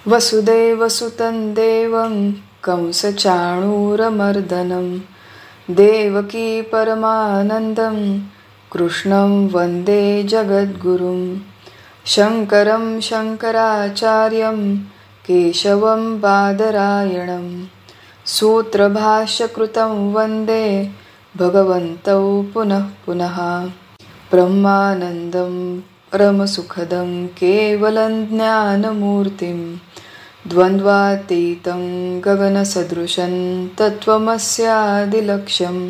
वसुदेवसुतं देवं कंसचाणूरमर्दनं देवकी परमानन्दं कृष्णं वन्दे जगद्गुरुं शङ्करं शङ्कराचार्यं केशवं बादरायणं सूत्रभाष्यकृतं वन्दे भगवन्तौ पुनः पुनः ब्रह्मानन्दं परमसुखदं केवलं ज्ञानमूर्तिं द्वन्द्वातीतं गगनसदृशं तत्त्वमस्यादिलक्ष्यम्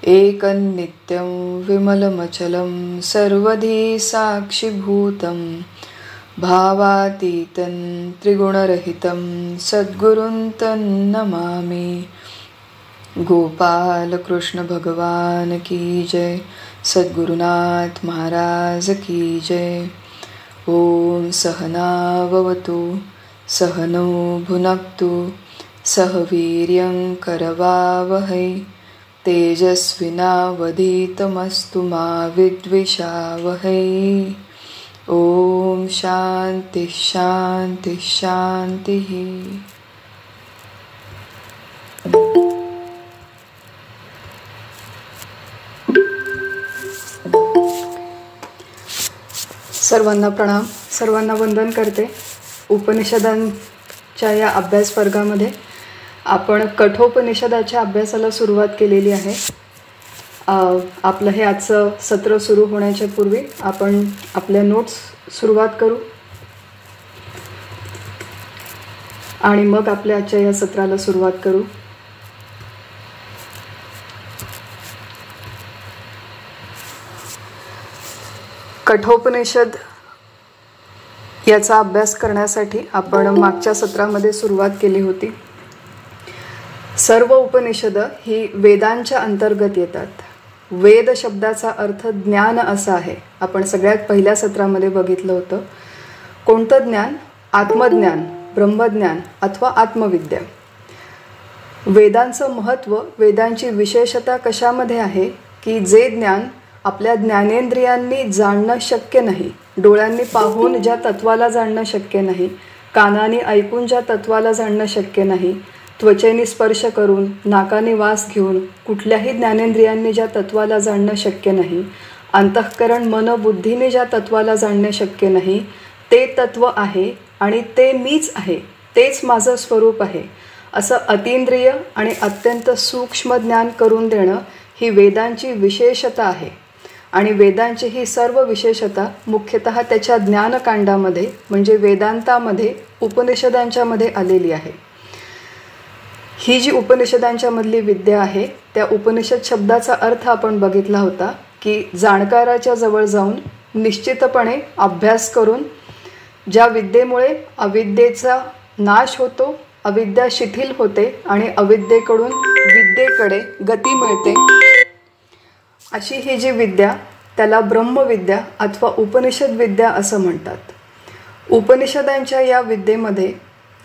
एकन्नित्यं विमलमचलं सर्वधी साक्षिभूतं भावातीतं त्रिगुणरहितं सद्गुरुं तन्नमामि। गोपाल कृष्ण भगवान की जय। सद्गुरुनाथ महाराज की जय। ओम सहनाववतु सहनौ भुनक्तु सह वीर्यं करवावहै तेजस्विनावधीतमस्तु मा विद्विषावहै। ओम शांति शांति शांति। सर्वांना प्रणाम, सर्वांना वंदन करते। उपनिषदांच्या या अभ्यास वर्गामध्ये आपण कठोपनिषदाच्या अभ्यासाला सुरुवात केलेली आहे। आपलं हे आजचं सत्र सुरू होण्याच्या पूर्वी आपण आपल्या नोट्स सुरुवात करू आणि मग आपल्या आजच्या या सत्राला सुरुवात करू। कठोपनिषद याचा अभ्यास करण्यासाठी आपण मागच्या सत्रामध्ये सुरुवात केली होती। सर्व उपनिषद ही वेदांच्या अंतर्गत येतात। वेद शब्दाचा अर्थ ज्ञान असा आहे। आपण सगळ्यात पहिल्या सत्रामध्ये बघितलं होतं। कोणतं ज्ञान? आत्मज्ञान, ब्रह्मज्ञान अथवा आत्मविद्या। वेदांचं महत्त्व, वेदांची विशेषता कशामध्ये आहे की जे ज्ञान आपल्या ज्ञानेंद्रियांनी जाणणं शक्य नाही, डोळ्यांनी पाहून ज्या तत्वाला जाणणं शक्य नाही, कानाने ऐकून ज्या तत्वाला जाणणं शक्य नाही, त्वचेने स्पर्श करून, नाकाने वास घेऊन, कुठल्याही ज्ञानेंद्रियांनी ज्या तत्वाला जाणणं शक्य नाही, अंतःकरण मन बुद्धीने ज्या तत्वाला जाणणे शक्य नाही, ते तत्व आहे आणि ते मीच आहे, तेच माझं स्वरूप आहे, असं अतींद्रिय आणि अत्यंत सूक्ष्म ज्ञान करून देणं ही वेदांची विशेषता आहे। आणि वेदांची ही सर्व विशेषता मुख्यतः त्याच्या ज्ञानकांडामध्ये म्हणजे वेदांतामध्ये, उपनिषदांच्यामध्ये आलेली आहे। ही जी उपनिषदांच्या मधली विद्या आहे त्या उपनिषद शब्दाचा अर्थ आपण बघितला होता की जाणकाराच्या जवळ जाऊन निश्चितपणे अभ्यास करून ज्या विद्येमुळे अविद्येचा नाश होतो, अविद्या शिथिल होते आणि अविद्येकडून विद्येकडे गती मिळते, अशी ही जी विद्या त्याला ब्रह्मविद्या अथवा उपनिषद विद्या असं म्हणतात। उपनिषदांच्या या विद्येमध्ये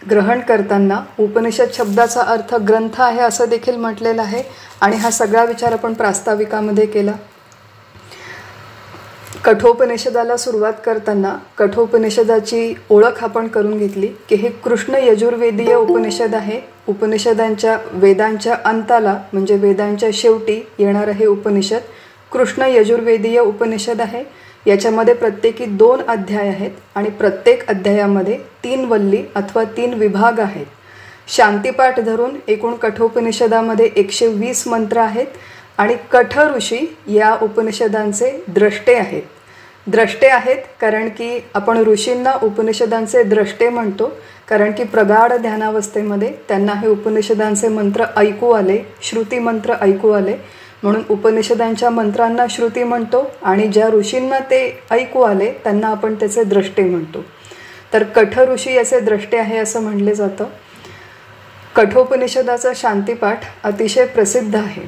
ग्रहण करताना उपनिषद शब्दाचा अर्थ ग्रंथ आहे असं देखील म्हटलेलं आहे आणि हा सगळा विचार आपण प्रास्ताविकामध्ये केला। कठोपनिषदाला सुरुवात करताना कठोपनिषदाची ओळख आपण करून घेतली की हे कृष्ण यजुर्वेदीय उपनिषद आहे। उपनिषदांच्या वेदांच्या अंताला म्हणजे वेदांच्या शेवटी येणारं हे उपनिषद कृष्ण यजुर्वेदीय उपनिषद आहे। याच्यामध्ये प्रत्येकी 2 अध्याय आहेत आणि प्रत्येक अध्यायामध्ये 3 वल्ली अथवा 3 विभाग आहेत। शांतिपाठ धरून एकूण कठोपनिषदामध्ये 120 मंत्र आहेत आणि कठ ऋषी या उपनिषदांचे द्रष्टे आहेत। द्रष्टे आहेत कारण की आपण ऋषींना उपनिषदांचे द्रष्टे म्हणतो, कारण की प्रगाढ ध्यानावस्थेमध्ये त्यांना हे उपनिषदांचे मंत्र ऐकू आले, श्रुती मंत्र ऐकू आले, म्हणून उपनिषदांच्या मंत्रांना श्रुती म्हणतो आणि ज्या ऋषींना ते ऐकू आले त्यांना आपण त्याचे द्रष्टे म्हणतो। तर कठ ऋषी याचे द्रष्टे आहे असं म्हणले जातं। कठोपनिषदाचा शांतिपाठ अतिशय प्रसिद्ध आहे।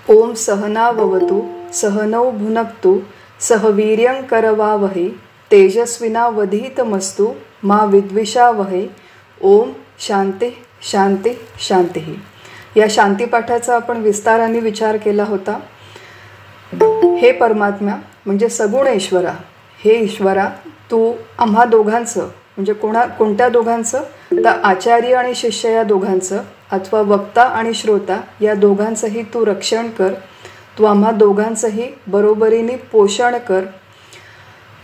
ओम सहनाववतु सहनौ भुनक्तु सह वीर्यं करवावहै तेजस्विनावधीतमस्तु मा विद्विषावहै। ओम शांती शांती शांती। या शांतिपाठाचा आपण विस्ताराने विचार केला होता। हे परमात्मा म्हणजे सगुण ईश्वरा, हे ईश्वरा तू आम्हा दोघांचं म्हणजे कोणत्या दोघांचं? तर आचार्य आणि शिष्य या दोघांचं, अथवा वक्ता आणि श्रोता या दोघांचंही तू रक्षण कर. तू आम्हा दोघांचंही बरोबरीने पोषण कर.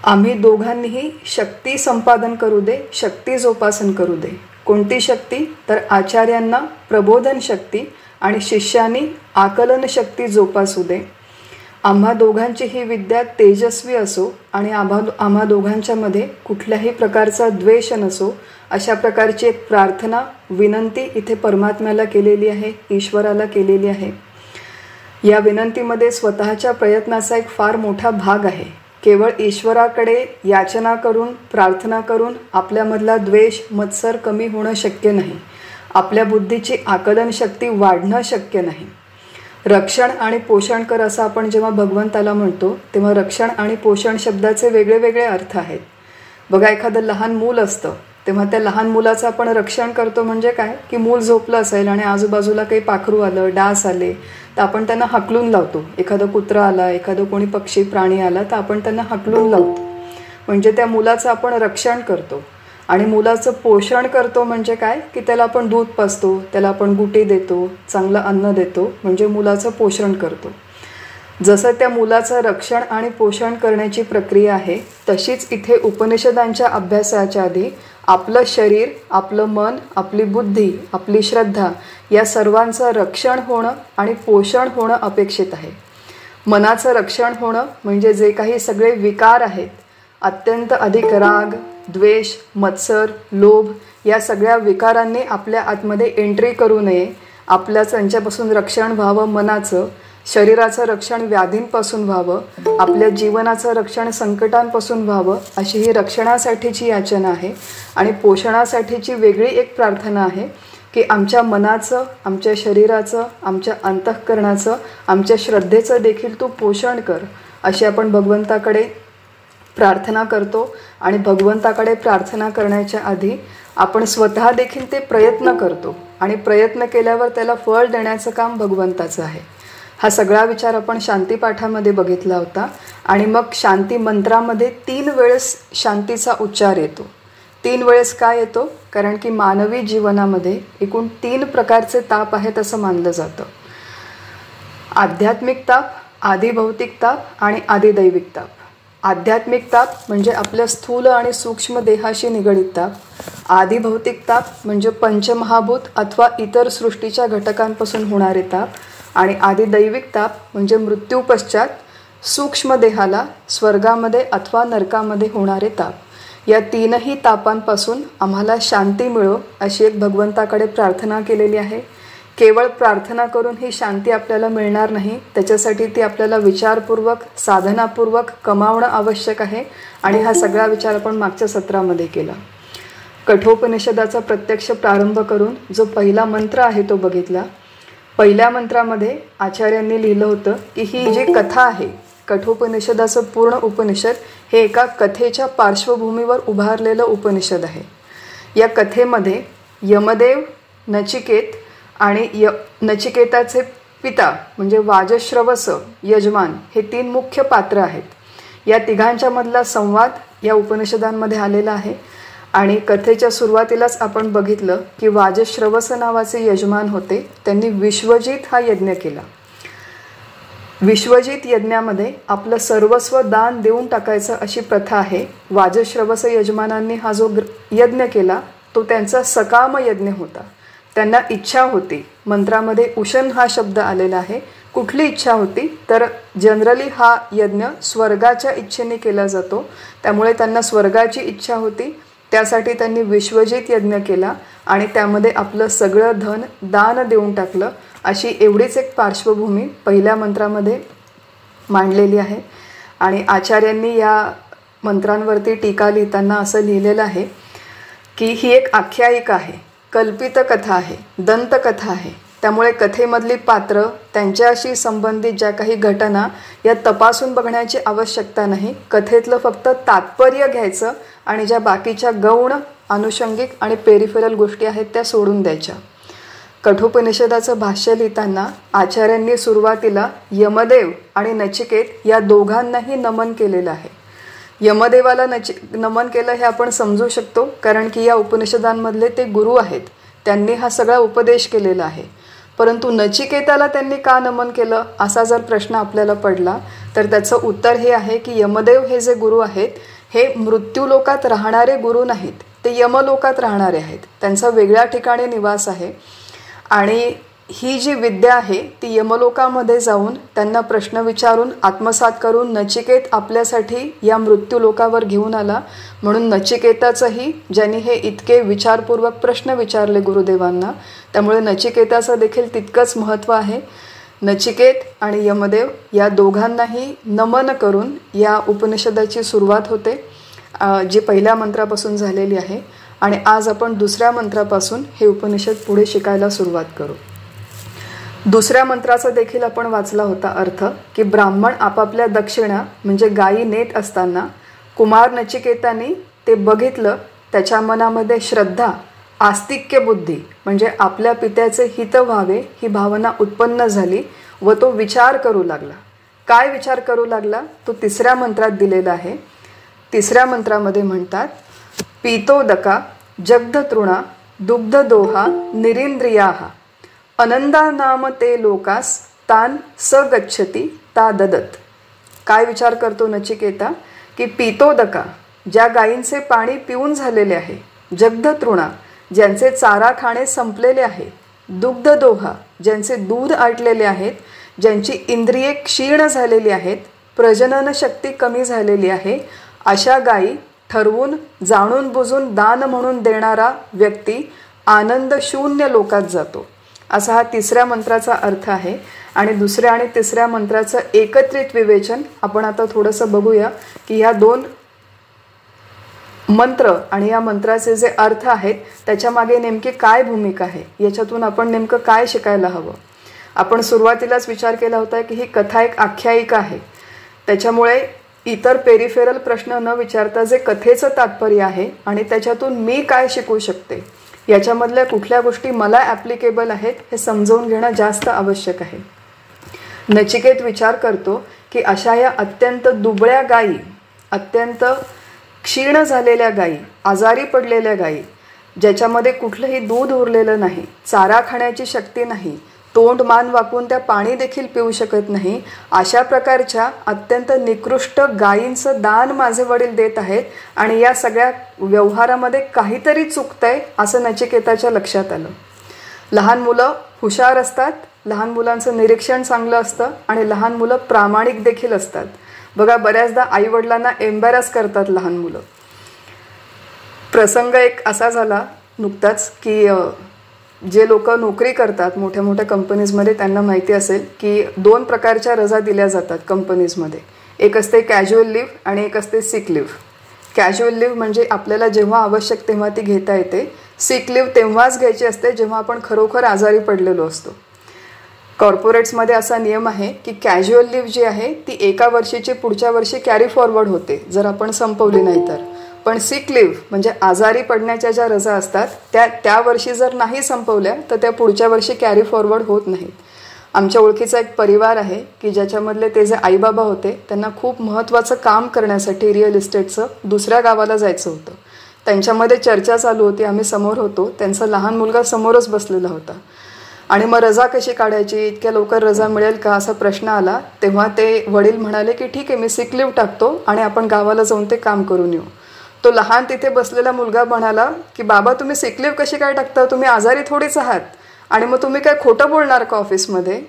आम्ही दोघांनीही शक्ती संपादन करू दे, शक्ती जोपासन करू दे. कोणती शक्ती? तर आचार्यांना प्रबोधन शक्ती आणि शिष्यांनी आकलन शक्ती जोपासू दे. आम्हा दोघांची ही विद्या तेजस्वी असो आणि आम्हा दोघांच्यामध्ये कुठल्याही प्रकारचा द्वेष नसो, अशा प्रकारची एक प्रार्थना, विनंती इथे परमात्म्याला केलेली आहे, ईश्वराला केलेली आहे. या विनंतीमध्ये स्वतःच्या प्रयत्नाचा एक फार मोठा भाग आहे. केवळ ईश्वराकडे याचना करून, प्रार्थना करून आपल्यामधला द्वेष, मत्सर कमी होणं शक्य नाही. आपल्या बुद्धीची आकलन शक्ती वाढणं शक्य नाही. रक्षण आणि पोषण कर असं आपण जेव्हा भगवंताला म्हणतो तेव्हा रक्षण आणि पोषण शब्दाचे वेगळे वेगळे अर्थ आहेत. बघा, एखादं लहान मूल असतं तेव्हा त्या लहान मुलाचं आपण रक्षण करतो म्हणजे काय? की मूल झोपलं असेल आणि आजूबाजूला काही पाखरू आलं, डास आले तर आपण त्यांना हाकलून लावतो. एखादं कुत्रा आला, एखादं कोणी पक्षी प्राणी आला तर आपण त्यांना हाकलून लावतो. म्हणजे त्या मुलाचं आपण रक्षण करतो. आणि मुलाचं पोषण करतो म्हणजे काय? की त्याला आपण दूध पाजतो, त्याला आपण गुटी देतो, चांगलं अन्न देतो, म्हणजे मुलाचं पोषण करतो. जसं त्या मुलाचं रक्षण आणि पोषण करण्याची प्रक्रिया आहे, तशीच इथे उपनिषदांच्या अभ्यासाच्या आधी आपलं शरीर, आपलं मन, आपली बुद्धी, आपली श्रद्धा या सर्वांचं रक्षण होणं आणि पोषण होणं अपेक्षित आहे. मनाचं रक्षण होणं म्हणजे जे काही सगळे विकार आहेत, अत्यंत अधिक राग, द्वेष, मत्सर, लोभ या सगळ्या विकारांनी आपल्या आतमध्ये एंट्री करू नये. आपल्या त्यांच्यापासून रक्षण व्हावं मनाचं. शरीराचं रक्षण व्याधींपासून व्हावं. आपल्या जीवनाचं रक्षण संकटांपासून व्हावं, अशी ही रक्षणासाठीची याचना आहे. आणि पोषणासाठीची वेगळी एक प्रार्थना आहे की आमच्या मनाचं, आमच्या शरीराचं, आमच्या अंतःकरणाचं, आमच्या श्रद्धेचं देखील तू पोषण कर, अशी आपण भगवंताकडे प्रार्थना करतो. आणि भगवंताकडे प्रार्थना करण्याच्या आधी आपण स्वतः देखील ते प्रयत्न करतो. आणि प्रयत्न केल्यावर त्याला फळ देण्याचं काम भगवंताचं आहे. हा सगळा विचार आपण शांतीपाठामध्ये बघितला होता. आणि मग शांती मंत्रामध्ये 3 वेळेस शांतीचा उच्चार येतो. 3 वेळेस काय येतो? कारण की मानवी जीवनामध्ये एकूण 3 प्रकारचे ताप आहेत असं मानलं जातं. आध्यात्मिक ताप, आदिभौतिक ताप आणि आदिदैविक ताप. आध्यात्मिक ताप म्हणजे आपल्या स्थूल आणि सूक्ष्म देहाशी निगडित ताप. आदिभौतिक ताप म्हणजे पंचमहाभूत अथवा इतर सृष्टीच्या घटकांपासून होणारे ताप. आणि आदिदैविक ताप म्हणजे मृत्यूपश्चात सूक्ष्म देहाला स्वर्गामध्ये अथवा नरकामध्ये होणारे ताप. या 3ही तापांपासून आम्हाला शांती मिळो, अशी एक भगवंताकडे प्रार्थना केलेली आहे. केवळ प्रार्थना करून ही शांती आपल्याला मिळणार नाही. त्याच्यासाठी ती आपल्याला विचारपूर्वक, साधनापूर्वक कमावणं आवश्यक आहे. आणि हा सगळा विचार आपण मागच्या सत्रामध्ये केला. कठोपनिषदाचा प्रत्यक्ष प्रारंभ करून जो पहिला मंत्र आहे तो बघितला. पहिल्या मंत्रामध्ये आचार्यांनी लिहिलं होतं की ही जी कथा आहे, कठोपनिषदाचं पूर्ण उपनिषद हे एका कथेच्या पार्श्वभूमीवर उभारलेलं उपनिषद आहे. या कथेमध्ये यमदेव, नचिकेत आणि नचिकेताचे पिता म्हणजे वाजश्रवस यजमान हे 3 मुख्य पात्र आहेत. या तिघांच्या मधला संवाद या उपनिषदांमध्ये आलेला आहे. आणि कथेच्या सुरुवातीलाच आपण बघितलं की वाजश्रवस नावाचे यजमान होते. त्यांनी विश्वजित हा यज्ञ केला. विश्वजित यज्ञामध्ये आपलं सर्वस्व दान देऊन टाकायचं अशी प्रथा आहे. वाजश्रवस यजमानांनी हा जो यज्ञ केला तो त्यांचा सकाम यज्ञ होता. त्यांना इच्छा होती. मंत्रामध्ये उशन हा शब्द आलेला आहे. कुठली इच्छा होती? तर जनरली हा यज्ञ स्वर्गाच्या इच्छेने केला जातो. त्यामुळे त्यांना स्वर्गाची इच्छा होती. त्यासाठी त्यांनी विश्वजित यज्ञ केला आणि त्यामध्ये आपलं सगळं धन दान देऊन टाकलं. अशी एवढीच एक पार्श्वभूमी पहिल्या मंत्रामध्ये मांडलेली आहे. आणि आचार्यांनी या मंत्रांवरती टीका लिहिताना असं लिहिलेलं आहे की ही एक आख्यायिका आहे, कल्पित कथा आहे, दंतकथा आहे. त्यामुळे कथेमधली पात्र, त्यांच्याशी संबंधित ज्या काही घटना या तपासून बघण्याची आवश्यकता नाही. कथेतलं फक्त तात्पर्य घ्यायचं आणि ज्या बाकीच्या गौण, अनुषंगिक आणि पेरिफेरल गोष्टी आहेत त्या सोडून द्यायच्या. कठोपनिषदाचं भाष्य लिहिताना आचार्यांनी सुरुवातीला यमदेव आणि नचिकेत या दोघांनाही नमन केलेलं आहे. यमदेवाला नमन केलं हे आपण समजू शकतो, कारण की या उपनिषदांमधले ते गुरु आहेत, त्यांनी हा सगळा उपदेश केलेला आहे. परंतु नचिकेताला त्यांनी का नमन केलं असा जर प्रश्न आपल्याला पडला तर त्याचं उत्तर हे आहे की यमदेव हे जे गुरु आहेत हे मृत्यूलोकात राहणारे गुरु नाहीत, ते यमलोकात राहणारे आहेत. त्यांचा वेगळ्या ठिकाणी निवास आहे आणि ही जी विद्या आहे ती यमलोकामध्ये जाऊन त्यांना प्रश्न विचारून आत्मसात करून नचिकेत आपल्यासाठी या मृत्यूलोकावर घेऊन आला. म्हणून नचिकेताचंही ज्यांनी हे इतके विचारपूर्वक प्रश्न विचारले गुरुदेवांना, त्यामुळे नचिकेताचं देखील तितकंच महत्त्व आहे. नचिकेत आणि यमदेव या दोघांनाही नमन करून या उपनिषदाची सुरुवात होते, जी पहिल्या मंत्रापासून झालेली आहे. आणि आज आपण दुसऱ्या मंत्रापासून हे उपनिषद पुढे शिकायला सुरुवात करू. दुसऱ्या मंत्राचा देखील आपण वाचला होता अर्थ, की ब्राह्मण आपापल्या दक्षिणा म्हणजे गायी नेत असताना कुमार नचिकेतानी ते बघितलं, त्याच्या मनामध्ये श्रद्धा, आस्तिक्य बुद्धी म्हणजे आपल्या पित्याचे हित व्हावे ही भावना उत्पन्न झाली व तो विचार करू लागला. काय विचार करू लागला तो तिसऱ्या मंत्रात दिलेला आहे. तिसऱ्या मंत्रामध्ये म्हणतात, पीतोदका जगधतृणा दुग्धदोहा निरींद्रियाः अनंदा नाम ते लोकास तान स गच्छती ता ददत. काय विचार करतो नचिकेता की पीतोदका ज्या गायींचे पाणी पिऊन झालेले आहे, जगधतृणा ज्यांचे चारा खाणे संपलेले आहे, दुग्धदोहा ज्यांचे दूध आटलेले आहेत, ज्यांची इंद्रिये क्षीण झालेली आहेत, प्रजनन शक्ती कमी झालेली आहे, अशा गायी ठरवून जाणून बुजून दान म्हणून देणारा व्यक्ती आनंद शून्य लोकात जातो, असा हा तिसऱ्या मंत्राचा अर्थ आहे. आणि दुसऱ्या आणि तिसऱ्या मंत्राचं एकत्रित विवेचन आपण आता थोडंसं बघूया की ह्या दोन मंत्र आणि या मंत्राचे जे अर्थ आहेत त्याच्यामागे नेमकी काय भूमिका आहे, याच्यातून आपण नेमकं काय शिकायला हवं. आपण सुरुवातीलाच विचार केला होता की ही कथा एक आख्यायिका आहे, त्याच्यामुळे इतर पेरिफेरल प्रश्न न विचारता जे कथेचं तात्पर्य आहे आणि त्याच्यातून मी काय शिकू शकते, याच्यामधल्या कुठल्या गोष्टी मला ॲप्लिकेबल आहेत हे समजावून घेणं जास्त आवश्यक आहे. नचिकेत विचार करतो की अशा या अत्यंत दुबळ्या गायी, अत्यंत क्षीण झालेल्या गायी, आजारी पडलेल्या गायी, ज्याच्यामध्ये कुठलंही दूध उरलेलं नाही, चारा खाण्याची शक्ती नाही, तोंड मान वाकून त्या पाणी देखील पिऊ शकत नाही, अशा प्रकारच्या अत्यंत निकृष्ट गायींचं दान माझे वडील देत आहेत आणि या सगळ्या व्यवहारामध्ये काहीतरी चुकतंय असं नचिकेताच्या लक्षात आलं. लहान मुलं हुशार असतात, लहान मुलांचं निरीक्षण चांगलं असतं आणि लहान मुलं प्रामाणिक देखील असतात. बघा, बऱ्याचदा आईवडिलांना एम्बॅरस करतात लहान मुलं. प्रसंग एक असा झाला नुकताच की जे लोक नोकरी करतात मोठ्या मोठ्या कंपनीजमध्ये त्यांना माहिती असेल की दोन प्रकारच्या रजा दिल्या जातात कंपनीजमध्ये. एक असते कॅज्युअल लिव्ह आणि एक असते सिक लिव्ह. कॅज्युअल लिव्ह म्हणजे आपल्याला जेव्हा आवश्यक तेव्हा ती घेता येते. सिक लिव्ह तेव्हाच घ्यायची असते जेव्हा आपण खरोखर आजारी पडलेलो असतो. कॉर्पोरेट्समध्ये असा नियम आहे की कॅज्युअल लिव्ह जी आहे ती एका वर्षीची पुढच्या वर्षी कॅरी फॉरवर्ड होते जर आपण संपवली नाही तर. पण सिक लिव्ह म्हणजे आजारी पडण्याच्या ज्या रजा असतात त्या वर्षी जर नाही संपवल्या तर त्या पुढच्या वर्षी कॅरी फॉरवर्ड होत नाहीत. आमच्या ओळखीचा एक परिवार आहे की ज्याच्यामधले ते जे आईबाबा होते त्यांना खूप महत्त्वाचं काम करण्यासाठी रिअल इस्टेटचं दुसऱ्या गावाला जायचं होतं. त्यांच्यामध्ये चर्चा चालू होती, आम्ही समोर होतो, त्यांचा लहान मुलगा समोरच बसलेला होता. आणि मग रजा कशी काढायची, इतक्या लवकर रजा मिळेल का असा प्रश्न आला. तेव्हा ते वडील म्हणाले की ठीक आहे, मी सिक लिव्ह टाकतो आणि आपण गावाला जाऊन ते काम करून येऊ. तो लहान तिथे बसलेला मुलगा म्हणाला की बाबा, तुम्ही सिक लिव्ह कशी काय टाकता, तुम्ही आजारी थोडीच आहात आणि मग तुम्ही काय खोटं बोलणार का ऑफिसमध्ये.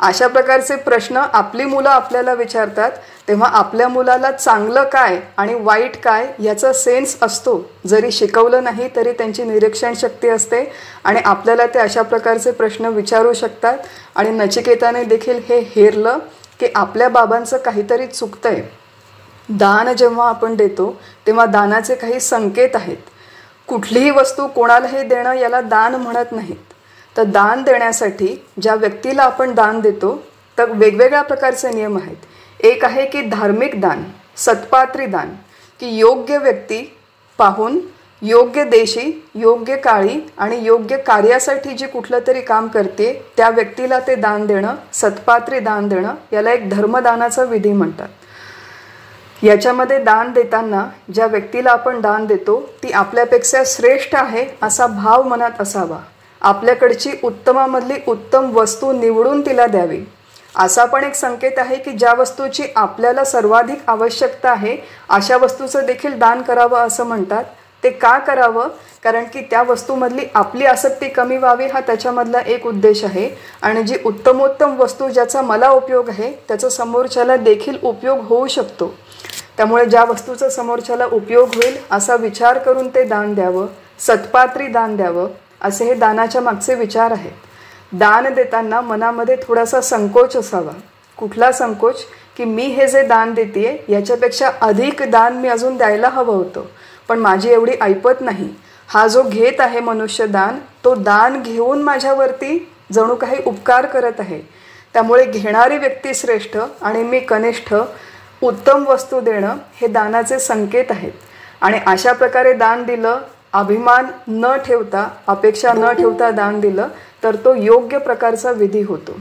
अशा प्रकारचे प्रश्न आपली मुलं आपल्याला विचारतात तेव्हा आपल्या मुलाला चांगलं काय आणि वाईट काय याचा सेन्स असतो. जरी शिकवलं नाही तरी त्यांची निरीक्षण शक्ती असते आणि आपल्याला ते अशा प्रकारचे प्रश्न विचारू शकतात. आणि नचिकेताने देखील हे हेरलं की आपल्या बाबांचं काहीतरी चुकतंय. दान जेव्हा आपण देतो तेव्हा दानाचे काही संकेत आहेत. कुठलीही वस्तू कोणालाही देणं याला दान म्हणत नाहीत. तर दान देण्यासाठी ज्या व्यक्तीला आपण दान देतो तर वेगवेगळ्या प्रकारचे नियम आहेत. एक आहे की धार्मिक दान, सत्पात्री दान, की योग्य व्यक्ती पाहून योग्य देशी, योग्य काळी आणि योग्य कार्यासाठी जी कुठलं तरी काम करते त्या व्यक्तीला ते दान देणं, सत्पात्री दान देणं, याला एक धर्मदानाचा विधी म्हणतात. याच्यामध्ये दान देताना ज्या व्यक्तीला आपण दान देतो ती आपल्यापेक्षा श्रेष्ठ आहे असा भाव मनात असावा. आपल्याकडची उत्तमामधली उत्तम वस्तू निवडून तिला द्यावी. असा पण एक संकेत आहे की ज्या वस्तूची आपल्याला सर्वाधिक आवश्यकता आहे अशा वस्तूचं देखील दान करावं असं म्हणतात. ते का करावं? कारण की त्या वस्तूमधली आपली आसक्ती कमी व्हावी हा त्याच्यामधला एक उद्देश आहे. आणि जी उत्तमोत्तम वस्तू ज्याचा मला उपयोग आहे त्याचा समोरच्याला देखील उपयोग होऊ शकतो. त्यामुळे ज्या वस्तूचा समोरच्याला उपयोग होईल असा विचार करून ते दान द्यावं. सत्पात्री दान द्यावं असे हे दानाच्या मागचे विचार आहेत. दान देताना मनामध्ये थोडासा संकोच असावा. कुठला संकोच? की मी हे जे दान देते याच्यापेक्षा अधिक दान मी अजून द्यायला हवं होतं, पण माझी एवढी ऐपत नाही. हा जो घेत आहे मनुष्य दान, तो दान घेऊन माझ्यावरती जणू काही उपकार करत आहे. त्यामुळे घेणारी व्यक्ती श्रेष्ठ आणि मी कनिष्ठ, उत्तम वस्तू देणं हे दानाचे संकेत आहेत. आणि अशा प्रकारे दान दिलं, अभिमान न ठेवता, अपेक्षा न ठेवता दान दिलं तर तो योग्य प्रकारचा विधी होतो.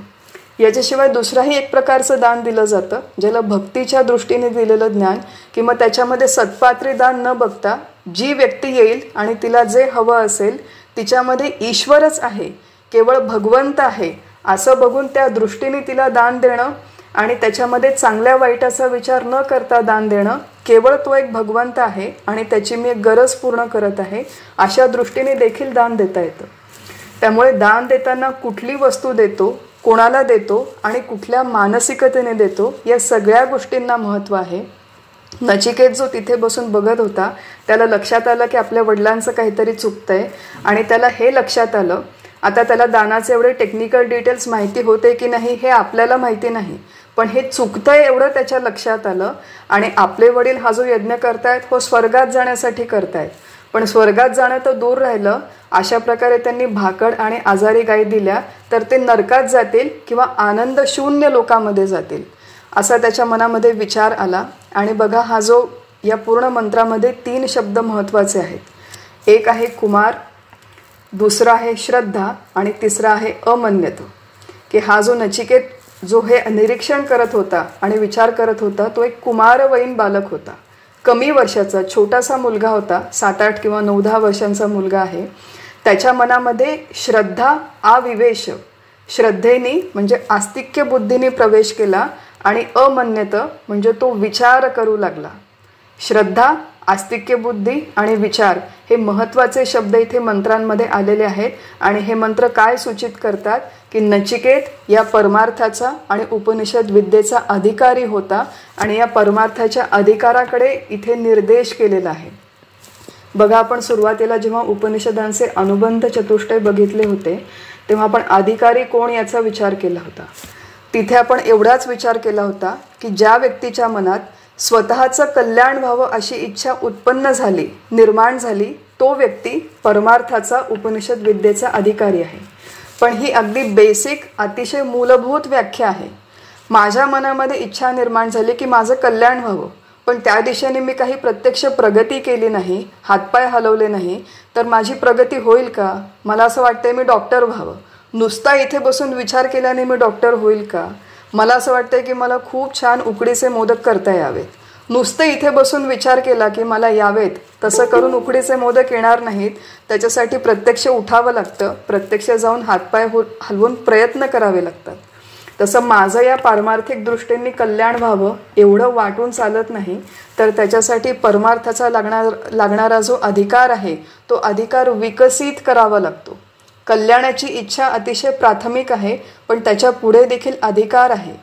याच्याशिवाय दुसराही एक प्रकारचं दान दिलं जातं ज्याला भक्तीच्या दृष्टीने दिलेलं ज्ञान, किंवा त्याच्यामध्ये सत्पात्री दान न बघता जी व्यक्ती येईल आणि तिला जे हवं असेल तिच्यामध्ये ईश्वरच आहे, केवळ भगवंत आहे असं बघून त्या दृष्टीने तिला दान देणं आणि त्याच्यामध्ये चांगल्या वाईटाचा विचार न करता दान देणं. केवळ तो एक भगवंत आहे आणि त्याची मी एक गरज पूर्ण करत आहे अशा दृष्टीने देखील दान देता येतं. त्यामुळे दान देताना कुठली वस्तू देतो, कोणाला देतो आणि कुठल्या मानसिकतेने देतो या सगळ्या गोष्टींना महत्त्व आहे. नचिकेत जो तिथे बसून बघत होता त्याला लक्षात आलं की आपल्या वडिलांचं काहीतरी चुकतंय आणि त्याला हे लक्षात आलं. आता त्याला दानाचे एवढे टेक्निकल डिटेल्स माहिती होते की नाही हे आपल्याला माहिती नाही, पण हे चुकतंय एवढं त्याच्या लक्षात आलं. आणि आपले वडील हा जो यज्ञ करतायत हो स्वर्गात जाण्यासाठी करतायत, पण स्वर्गात जाणं तर दूर राहिलं. अशा प्रकारे त्यांनी भाकड आणि आजारी गाय दिल्या तर ते नरकात जातील किंवा आनंद शून्य लोकांमध्ये जातील असा त्याच्या मनामध्ये विचार आला. आणि बघा, हा जो या पूर्ण मंत्रामध्ये 3 शब्द महत्त्वाचे आहेत. एक आहे कुमार, दुसरा आहे श्रद्धा आणि तिसरा आहे अमन्यत. की हा जो नचिकेत जो हे निरीक्षण करत होता आणि विचार करत होता तो एक कुमारवयीन बालक होता. कमी वर्षाचा छोटासा मुलगा होता, 7-8 किंवा 9-10 वर्षांचा मुलगा आहे. त्याच्या मनामध्ये श्रद्धा आविवेश, श्रद्धेने म्हणजे आस्तिक्य बुद्धीने प्रवेश केला आणि अमन्यत म्हणजे तो विचार करू लागला. श्रद्धा, आस्तिक्य बुद्धी आणि विचार हे महत्त्वाचे शब्द इथे मंत्रांमध्ये आलेले आहेत. आणि हे मंत्र काय सूचित करतात की नचिकेत या परमार्थाचा आणि उपनिषद विद्येचा अधिकारी होता आणि या परमार्थाच्या अधिकाराकडे इथे निर्देश केलेला आहे. बघा, आपण सुरुवातीला जेव्हा उपनिषदांचे अनुबंध चतुष्टय बघितले होते तेव्हा आपण अधिकारी कोण याचा विचार केला होता. तिथे आपण एवढाच विचार केला होता की ज्या व्यक्तीच्या मनात स्वतःचं कल्याण व्हावं अशी इच्छा उत्पन्न झाली, निर्माण झाली, तो व्यक्ती परमार्थाचा उपनिषद विद्येचा अधिकारी आहे. पण ही अगदी बेसिक, अतिशय मूलभूत व्याख्या आहे. माझ्या मनामध्ये इच्छा निर्माण झाली की माझं कल्याण व्हावं, पण त्या दिशेने मी काही प्रत्यक्ष प्रगती केली नाही, हातपाय हलवले नाही, तर माझी प्रगती होईल का? मला असं वाटतंय मी डॉक्टर व्हावं. नुसता इथे बसून विचार केल्याने मी डॉक्टर होईल का? मला असं वाटतंय की मला खूप छान उकडीचे मोदक करता यावेत. नुसतं इथे बसून विचार केला की मला यावेत, तसं करून उकडीचे मोदक येणार नाहीत. त्याच्यासाठी प्रत्यक्ष उठावं लागतं, प्रत्यक्ष जाऊन हातपाय हलवून प्रयत्न करावे लागतात. तसं माझं या पारमार्थिक दृष्टीने कल्याण व्हावं एवढं वाटून चालत नाही, तर त्याच्यासाठी परमार्थाचा लागणारा जो अधिकार आहे तो अधिकार विकसित करावा लागतो. कल्याणाची इच्छा अतिशय प्राथमिक आहे, पण त्याच्या पुढे देखील अधिकार आहे.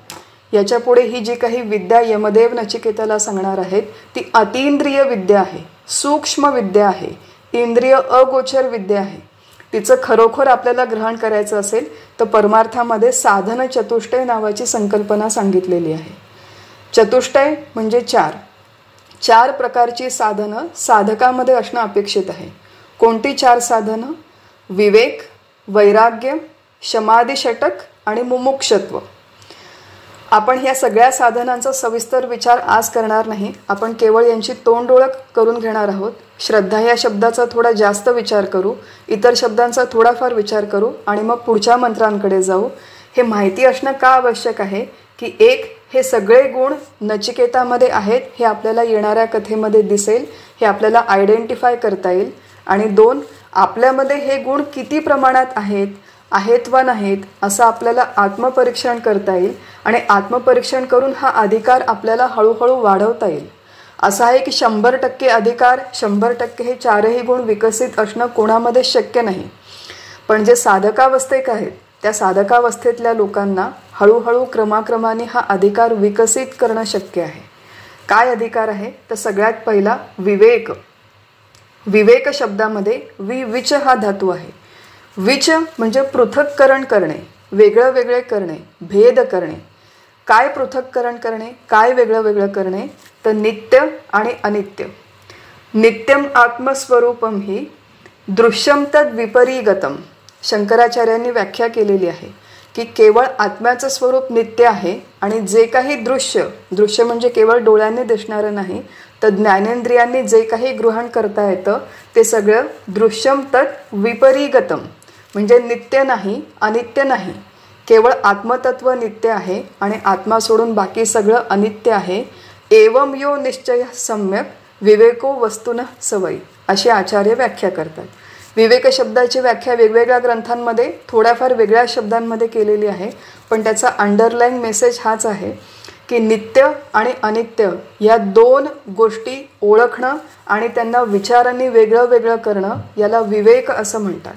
याच्या पुढे ही जी काही विद्या यमदेव नचिकेताला सांगणार आहेत ती अतींद्रिय विद्या आहे, सूक्ष्म विद्या आहे, इंद्रिय अगोचर विद्या आहे. तिचं खरोखर आपल्याला ग्रहण करायचं असेल तर परमार्थामध्ये साधन चतुष्टय नावाची संकल्पना सांगितलेली आहे. चतुष्टय म्हणजे 4 प्रकारची साधनं साधकामध्ये असणं अपेक्षित आहे. कोणती 4 साधनं? विवेक, वैराग्य, समाधी षटक आणि मुमुक्षत्व. आपण ह्या सगळ्या साधनांचा सविस्तर विचार आज करणार नाही, आपण केवळ यांची तोंड ओळख करून घेणार आहोत. श्रद्धा या शब्दाचा थोडा जास्त विचार करू, इतर शब्दांचा थोडाफार विचार करू आणि मग पुढच्या मंत्रांकडे जाऊ. हे माहिती असणं का आवश्यक आहे की एक हे सगळे गुण नचिकेतामध्ये आहेत हे आपल्याला येणाऱ्या कथेमध्ये दिसेल, हे आपल्याला आयडेंटिफाय करता येईल. आणि 2, आपल्यामध्ये हे गुण किती प्रमाणात आहेत वा नाहीत असं आपल्याला आत्मपरीक्षण करता येईल. आणि आत्मपरीक्षण करून हा अधिकार आपल्याला हळूहळू वाढवता येईल. असं आहे की 100% अधिकार, 100% हे 4ही गुण विकसित असणं कोणामध्ये शक्य नाही. पण जे साधकावस्थिक आहेत त्या साधकावस्थेतल्या लोकांना हळूहळू क्रमाक्रमाने हा अधिकार विकसित करणं शक्य आहे. काय अधिकार आहे? तर सगळ्यात पहिला विवेक. विवेक शब्दामध्ये विच हा धातू आहे. विच म्हणजे पृथक्करण करणे, वेगळं वेगळे करणे, भेद करणे. काय पृथक्करण करणे, काय वेगळं वेगळं करणे? तर नित्य आणि अनित्य. नित्यम आत्मस्वरूपम ही दृश्यम तद विपरीगतम. शंकराचार्यांनी व्याख्या केलेली आहे की केवळ आत्म्याचं स्वरूप नित्य आहे आणि जे काही दृश्य म्हणजे केवळ डोळ्यांनी दिसणारं नाही, तर ज्ञानेंद्रियांनी जे काही ग्रहण करता येतं ते सगळं दृश्यम तत् विपरीगतम म्हणजे नित्य नाही, अनित्य नाही. केवळ आत्मतत्व नित्य आहे आणि आत्मा सोडून बाकी सगळं अनित्य आहे. एवं यो निश्चय सम्यक विवेको वस्तुनः सवयी अशी आचार्य व्याख्या करतात. विवेक शब्दाची व्याख्या वेगवेगळ्या ग्रंथांमध्ये थोड्याफार वेगळ्या शब्दांमध्ये केलेली आहे, पण त्याचा अंडरलाईन मेसेज हाच आहे की नित्य आणि अनित्य या 2 गोष्टी ओळखणं आणि त्यांना विचारांनी वेगळं वेगळं करणं याला विवेक असं म्हणतात.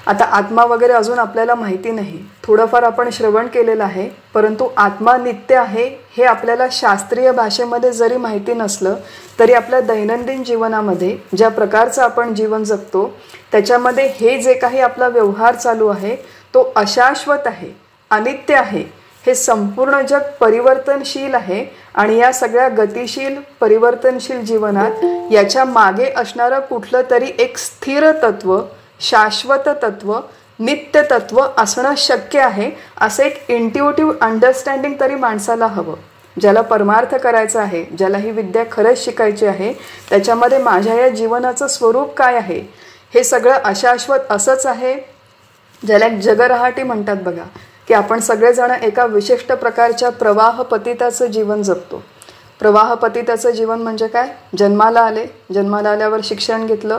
आता आत्मा वगैरे अजून आपल्याला माहिती नाही, थोडंफार आपण श्रवण केलेलं आहे, परंतु आत्मा नित्य आहे हे आपल्याला शास्त्रीय भाषेमध्ये जरी माहिती नसलं तरी आपल्या दैनंदिन जीवनामध्ये ज्या प्रकारचं आपण जीवन जगतो त्याच्यामध्ये हे जे काही आपला व्यवहार चालू आहे तो अशाश्वत आहे, अनित्य आहे. हे संपूर्ण जग परिवर्तनशील आहे आणि या सगळ्या गतिशील परिवर्तनशील जीवनात याच्या मागे असणारं कुठलं तरी एक स्थिर तत्व, शाश्वत तत्व, नित्य तत्व असणं शक्य आहे. असं एक इंट्युटिव्ह अंडरस्टँडिंग तरी माणसाला हवं. ज्याला परमार्थ करायचा आहे, ज्याला ही विद्या खरंच शिकायची आहे, त्याच्यामध्ये माझ्या या जीवनाचं स्वरूप काय आहे, हे सगळं अशाश्वत असंच आहे. ज्याला एक जगरहाटी म्हणतात बघा, की आपण सगळेजण एका विशिष्ट प्रकारच्या प्रवाहपतिताचं जीवन जगतो. प्रवाहपतिताचं जीवन म्हणजे काय? जन्माला आल्यावर शिक्षण घेतलं,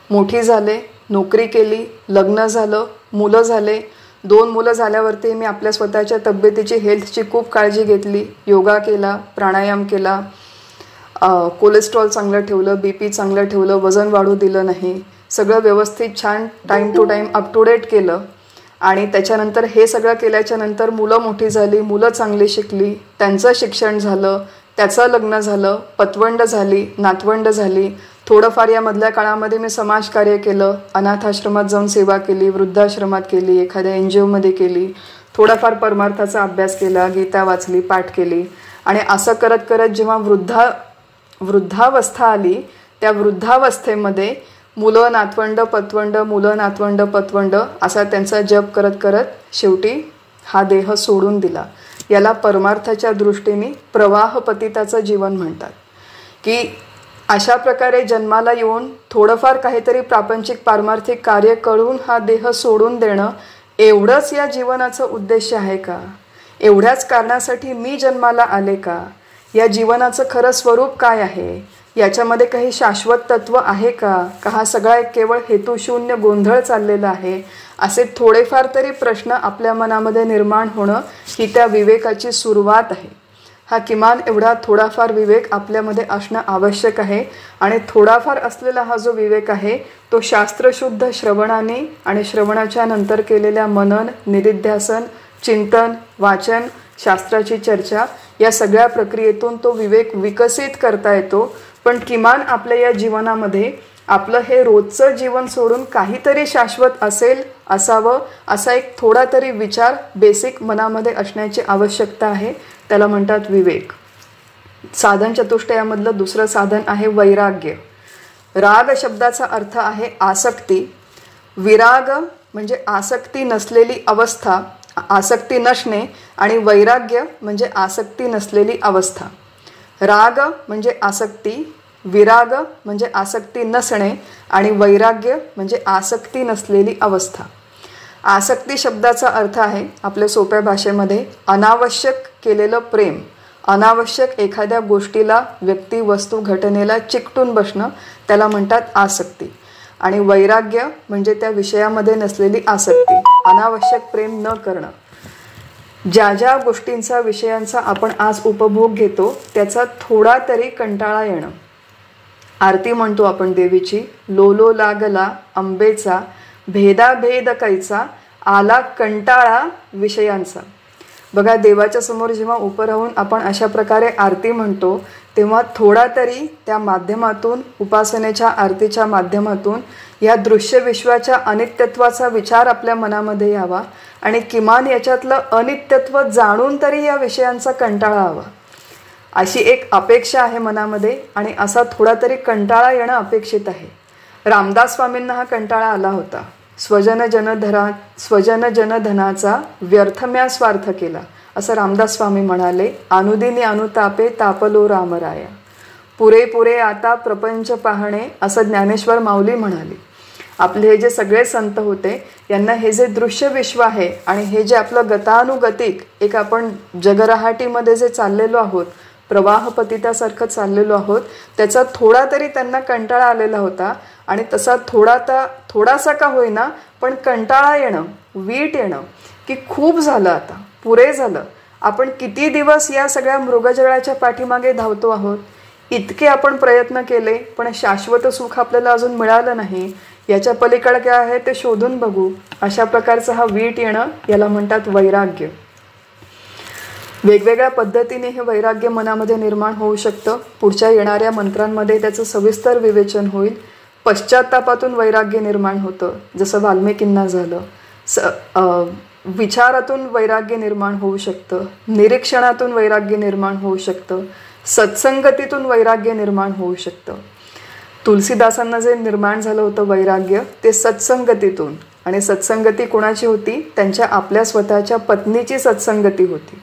मोठी झाले, नोकरी केली, लग्न झालं, मुलं झाले. 2 मुलं झाल्यावरती मी आपल्या स्वतःच्या तब्येतीची, हेल्थची खूप काळजी घेतली, योगा केला, प्राणायाम केला, कोलेस्ट्रॉल चांगलं ठेवलं, BP चांगलं ठेवलं, वजन वाढू दिलं नाही, सगळं व्यवस्थित छान time to time up to date केलं. आणि त्याच्यानंतर हे सगळं केल्याच्या नंतर मुलं मोठी झाली, मुलं चांगली शिकली, त्यांचं शिक्षण झालं, त्याचं लग्न झालं, पतवंड झाली, नातवंड झाली. थोडंफार या मधल्या काळामध्ये मी समाजकार्य केलं, अनाथाश्रमात जाऊन सेवा केली, वृद्धाश्रमात केली, एखाद्या NGOमध्ये केली, थोडाफार परमार्थाचा अभ्यास केला, गीता वाचली, पाठ केली. आणि असं करत करत जेव्हा वृद्धावस्था आली त्या वृद्धावस्थेमध्ये मुलं नातवंड पतवंड, मुलं नातवंड पतवंड असा त्यांचा जप करत करत शेवटी हा देह सोडून दिला. याला परमार्थाच्या दृष्टीने प्रवाहपतिताचं जीवन म्हणतात. की अशा प्रकारे जन्माला येऊन थोडंफार काहीतरी प्रापंचिक पारमार्थिक कार्य करून हा देह सोडून देणं एवढंच या जीवनाचं उद्देश आहे का? एवढ्याच कारणासाठी मी जन्माला आले का? या जीवनाचं खरं स्वरूप काय आहे? याच्यामध्ये काही शाश्वत तत्व आहे का? हा सगळा एक केवळ हेतुशून्य गोंधळ चाललेला आहे? असे थोडेफार तरी प्रश्न आपल्या मनामध्ये निर्माण होणं ही त्या विवेकाची सुरुवात आहे. हा किमान एवढा थोडाफार विवेक आपल्यामध्ये असणं आवश्यक आहे. आणि थोडाफार असलेला हा जो विवेक आहे तो शास्त्रशुद्ध श्रवणाने आणि श्रवणाच्या नंतर केलेल्या मनन, निदिध्यासन, चिंतन, वाचन, शास्त्राची चर्चा या सगळ्या प्रक्रियेतून तो विवेक विकसित करता येतो. पण किमान आपल्या या जीवनामध्ये आपलं हे रोजचं जीवन सोडून काहीतरी शाश्वत असावं असा एक थोडा तरी विचार बेसिक मनामध्ये असण्याची आवश्यकता आहे. त्याला म्हणतात विवेक. साधन चतुष्टयामधलं दुसरं साधन आहे वैराग्य. राग शब्दाचा अर्थ आहे आसक्ती. विराग म्हणजे आसक्ती नसलेली अवस्था, आसक्ती नसणे, आणि वैराग्य म्हणजे आसक्ती नसलेली अवस्था. राग म्हणजे आसक्ती, विराग म्हणजे आसक्ती नसणे, आणि वैराग्य म्हणजे आसक्ती नसलेली अवस्था. आसक्ती शब्दाचा अर्थ आहे आपल्या सोप्या भाषेमध्ये अनावश्यक केलेलं प्रेम, अनावश्यक एखाद्या गोष्टीला, व्यक्ती, वस्तू, घटनेला चिकटून बसणं त्याला म्हणतात आसक्ती. आणि वैराग्य म्हणजे त्या विषयामध्ये नसलेली आसक्ती, अनावश्यक प्रेम न करणं. ज्या ज्या गोष्टींचा, विषयांचा आपण आज उपभोग घेतो त्याचा थोडा तरी कंटाळा येणं. आरती म्हणतो आपण देवीची, लोलो लागला अंबेचा, भेदाभेद कैचा, आला कंटाळा विषयांचा. बघा, देवाच्या समोर जेव्हा उभं राहून आपण अशा प्रकारे आरती म्हणतो तेव्हा थोडा तरी त्या माध्यमातून, उपासनेच्या आरतीच्या माध्यमातून या दृश्य विश्वाच्या अनित्यत्वाचा विचार आपल्या मनामध्ये यावा आणि किमान याच्यातलं अनित्यत्व जाणून तरी या विषयांचा कंटाळा हवा, अशी एक अपेक्षा आहे मनामध्ये. आणि असा थोडा तरी कंटाळा येणं अपेक्षित आहे. रामदास स्वामींना हा कंटाळा आला होता. स्वजन जनधनाचा व्यर्थम्या स्वार्थ केला, असं रामदास स्वामी म्हणाले. अनुदिनी अनुतापे तापलो रामराया, पुरे पुरे आता प्रपंच पाहणे, असं ज्ञानेश्वर माऊली म्हणाले. आपले हे जे सगळे संत होते यांना हे जे दृश्य विश्व आहे आणि हे जे आपलं गतानुगतिक एक आपण जगरहाटीमध्ये जे चाललेलो आहोत, प्रवाहपतितासारखं चाललेलो आहोत, त्याचा थोडा तरी त्यांना कंटाळा आलेला होता. आणि तसा थोडासा का होईना पण कंटाळा येणं, वीट येणं की खूप झालं, आता पुरे झालं, आपण किती दिवस या सगळ्या मृगजळाच्या पाठीमागे धावतो आहोत, इतके आपण प्रयत्न केले पण शाश्वत सुख आपल्याला अजून मिळालं नाही, याच्या पलीकडे काय आहे ते शोधून बघू, अशा प्रकारचा हा वीट येणं याला म्हणतात वैराग्य. वेगवेगळ्या पद्धतीने हे वैराग्य मनामध्ये निर्माण होऊ शकतं. पुढच्या येणाऱ्या मंत्रांमध्ये त्याचं सविस्तर विवेचन होईल. पश्चात्तापातून वैराग्य निर्माण होतं, जसं वाल्मिकींना झालं. विचारातून वैराग्य निर्माण होऊ शकतं, निरीक्षणातून वैराग्य निर्माण होऊ शकतं, सत्संगतीतून वैराग्य निर्माण होऊ शकतं. तुलसीदासांना जे निर्माण झालं होतं वैराग्य ते सत्संगतीतून. आणि सत्संगती कोणाची होती? त्यांच्या आपल्या स्वतःच्या पत्नीची सत्संगती होती.